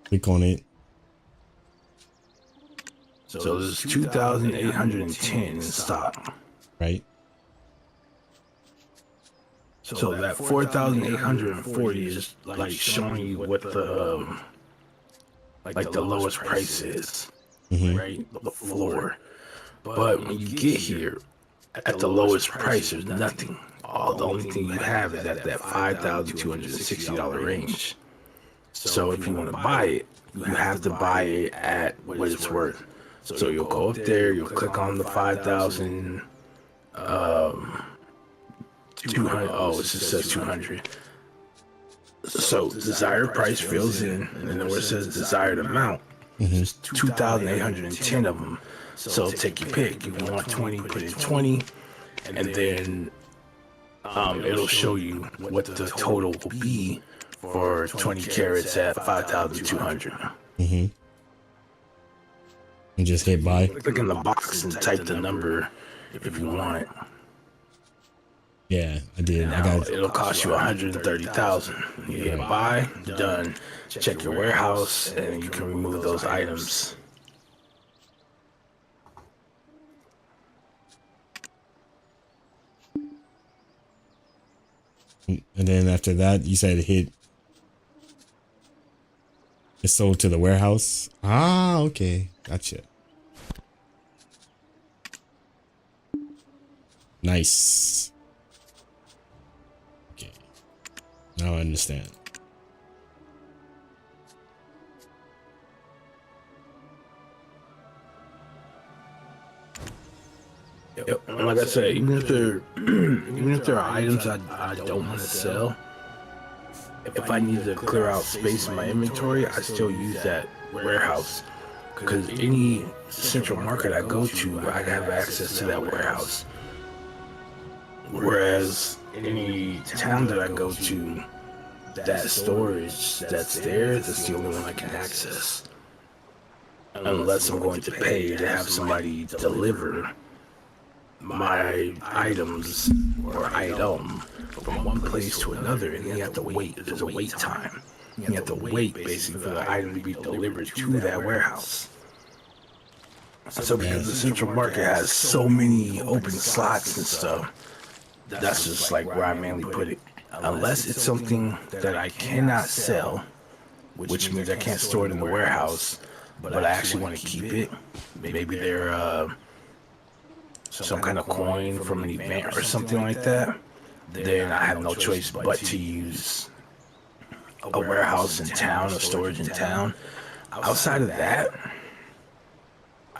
Click on it. So there's 2,810 in stock. Right. So that 4,840 is like showing you what the like the lowest price is, right? The floor. But when you get here at the lowest price, there's nothing. The only thing you have is at that $5,260 range. So if you want to buy it, you have to buy it at what it's worth. So you'll go up there, you'll click on the 5,200. Oh, it just says 200. So desired price fills in, and then where it says desired amount, there's 2,810 of them. So take your pick. If you want 20, put in 20, and then it'll show you what the total will be for 20 carats at 5,200. And just hit buy. Click in the box and type the number if you want it. Yeah, I did. Now, I got it. it'll cost you 130,000. You hit buy, done. Check your warehouse, and you can remove those items. And then after that, you said hit. It's sold to the warehouse. Ah, okay. Gotcha. Nice. Okay. Now I understand. Yep. And like I said, even if there are items I don't want to sell, if I need to clear out space in my inventory, I still use that warehouse. Because any central market I go to, I have access to that warehouse. Whereas any town that I go to, that storage that's there, that's the only one I can access. Unless I'm going to pay to have somebody deliver my items or item from one place to another, and you have to wait. There's a wait time. You have to wait basically for the item to be delivered to that warehouse. So because the central market has so many open slots and stuff, that's just like where I mainly put it. Unless it's something that I cannot sell, which means I can't store it in the warehouse, but I actually want to keep it. Maybe they're some kind of coin from an event or something like that, then I have no choice but to use a warehouse in town, a storage in town. Outside of that,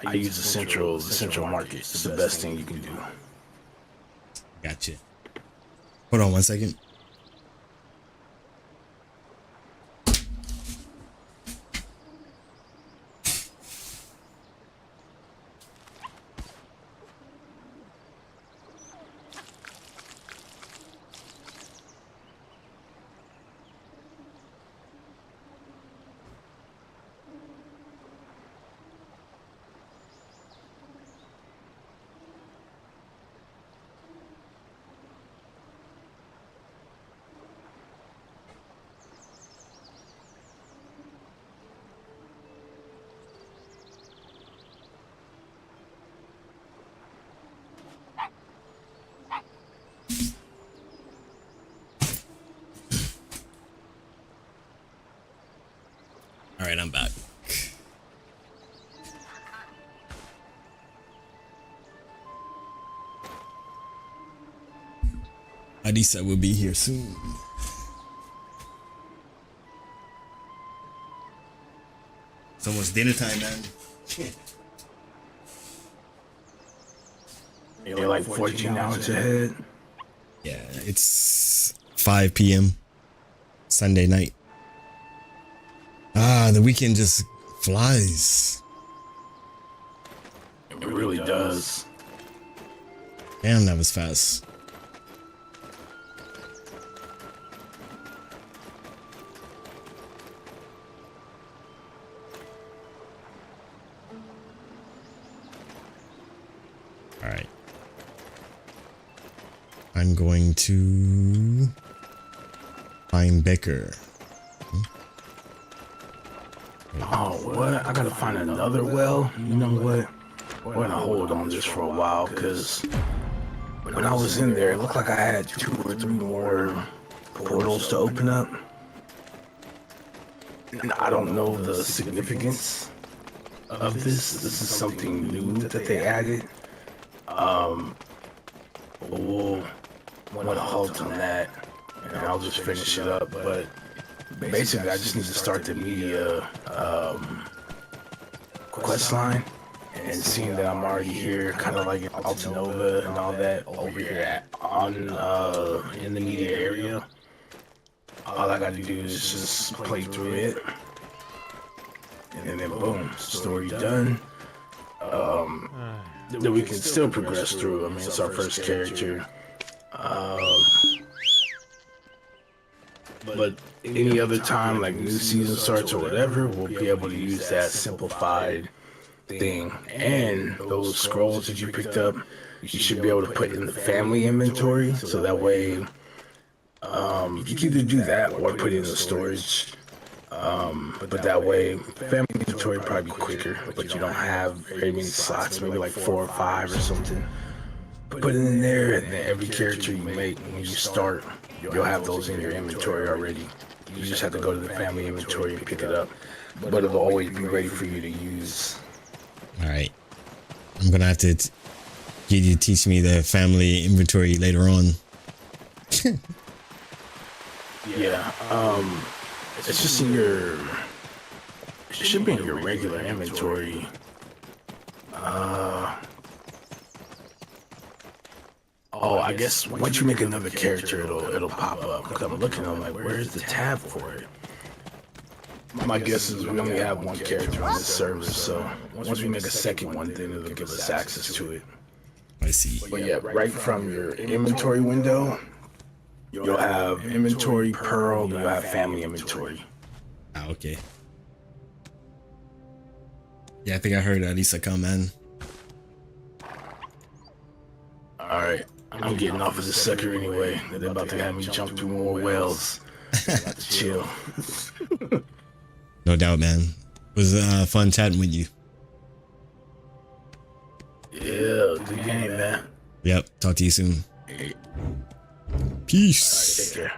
I use the central market. It's the best thing you can do. Gotcha. Hold on 1 second. All right, I'm back. Adisa will be here soon. It's almost dinner time, man. You're like 14 hours ahead. Yeah, it's 5 p.m. Sunday night. Ah, the weekend just flies. It really does. Damn, that was fast. All right. I'm going to find Becker. Oh, what? I gotta find another well? You know what? We're gonna hold on this for a while, because when I was in there, it looked like I had 2 or 3 more portals to open up. And I don't know the significance of this. This is something new that they added. We'll want to halt on that, and I'll just finish it up, but basically, I just need to start the media quest line, and seeing that I'm already here, kind of like in Altanova and all that, over here in the media area. All I gotta do is just play through it, and then boom, story done. Then we can still progress through. I mean, it's our first character. But any other time, like new season starts or whatever, we'll be able to use that simplified thing. And those scrolls that you picked up, you should be able to put in the family inventory, so that way you can either do that or put it in the storage. But that way, family inventory probably be quicker, but you don't have very many slots, maybe like 4 or 5 or something. Put it in there, and then every character you make when you start, you'll have those in your inventory already. You just have to go to the family inventory and pick it up, but it'll always be ready for you to use. All right. I'm going to have to get you to teach me the family inventory later on. Yeah, it's just in your, it should be in your regular inventory. Oh, I guess once you make another character, it'll pop up. Cause I'm looking, I'm like, where's the tab for it? My guess is we only have 1 character on this server, so once we make a second one, then it'll give us access to it. I see. But yeah, right from your inventory window, you'll have inventory, Pearl, you'll have family inventory. Ah, okay. Yeah, I think I heard Alisa come, man. Alright, I'm getting off of this sucker anyway. They're about to have me jump through more wells. I have to chill. No doubt, man. It was fun chatting with you. Yeah, good game, man. Yep. Talk to you soon. Peace. Take care.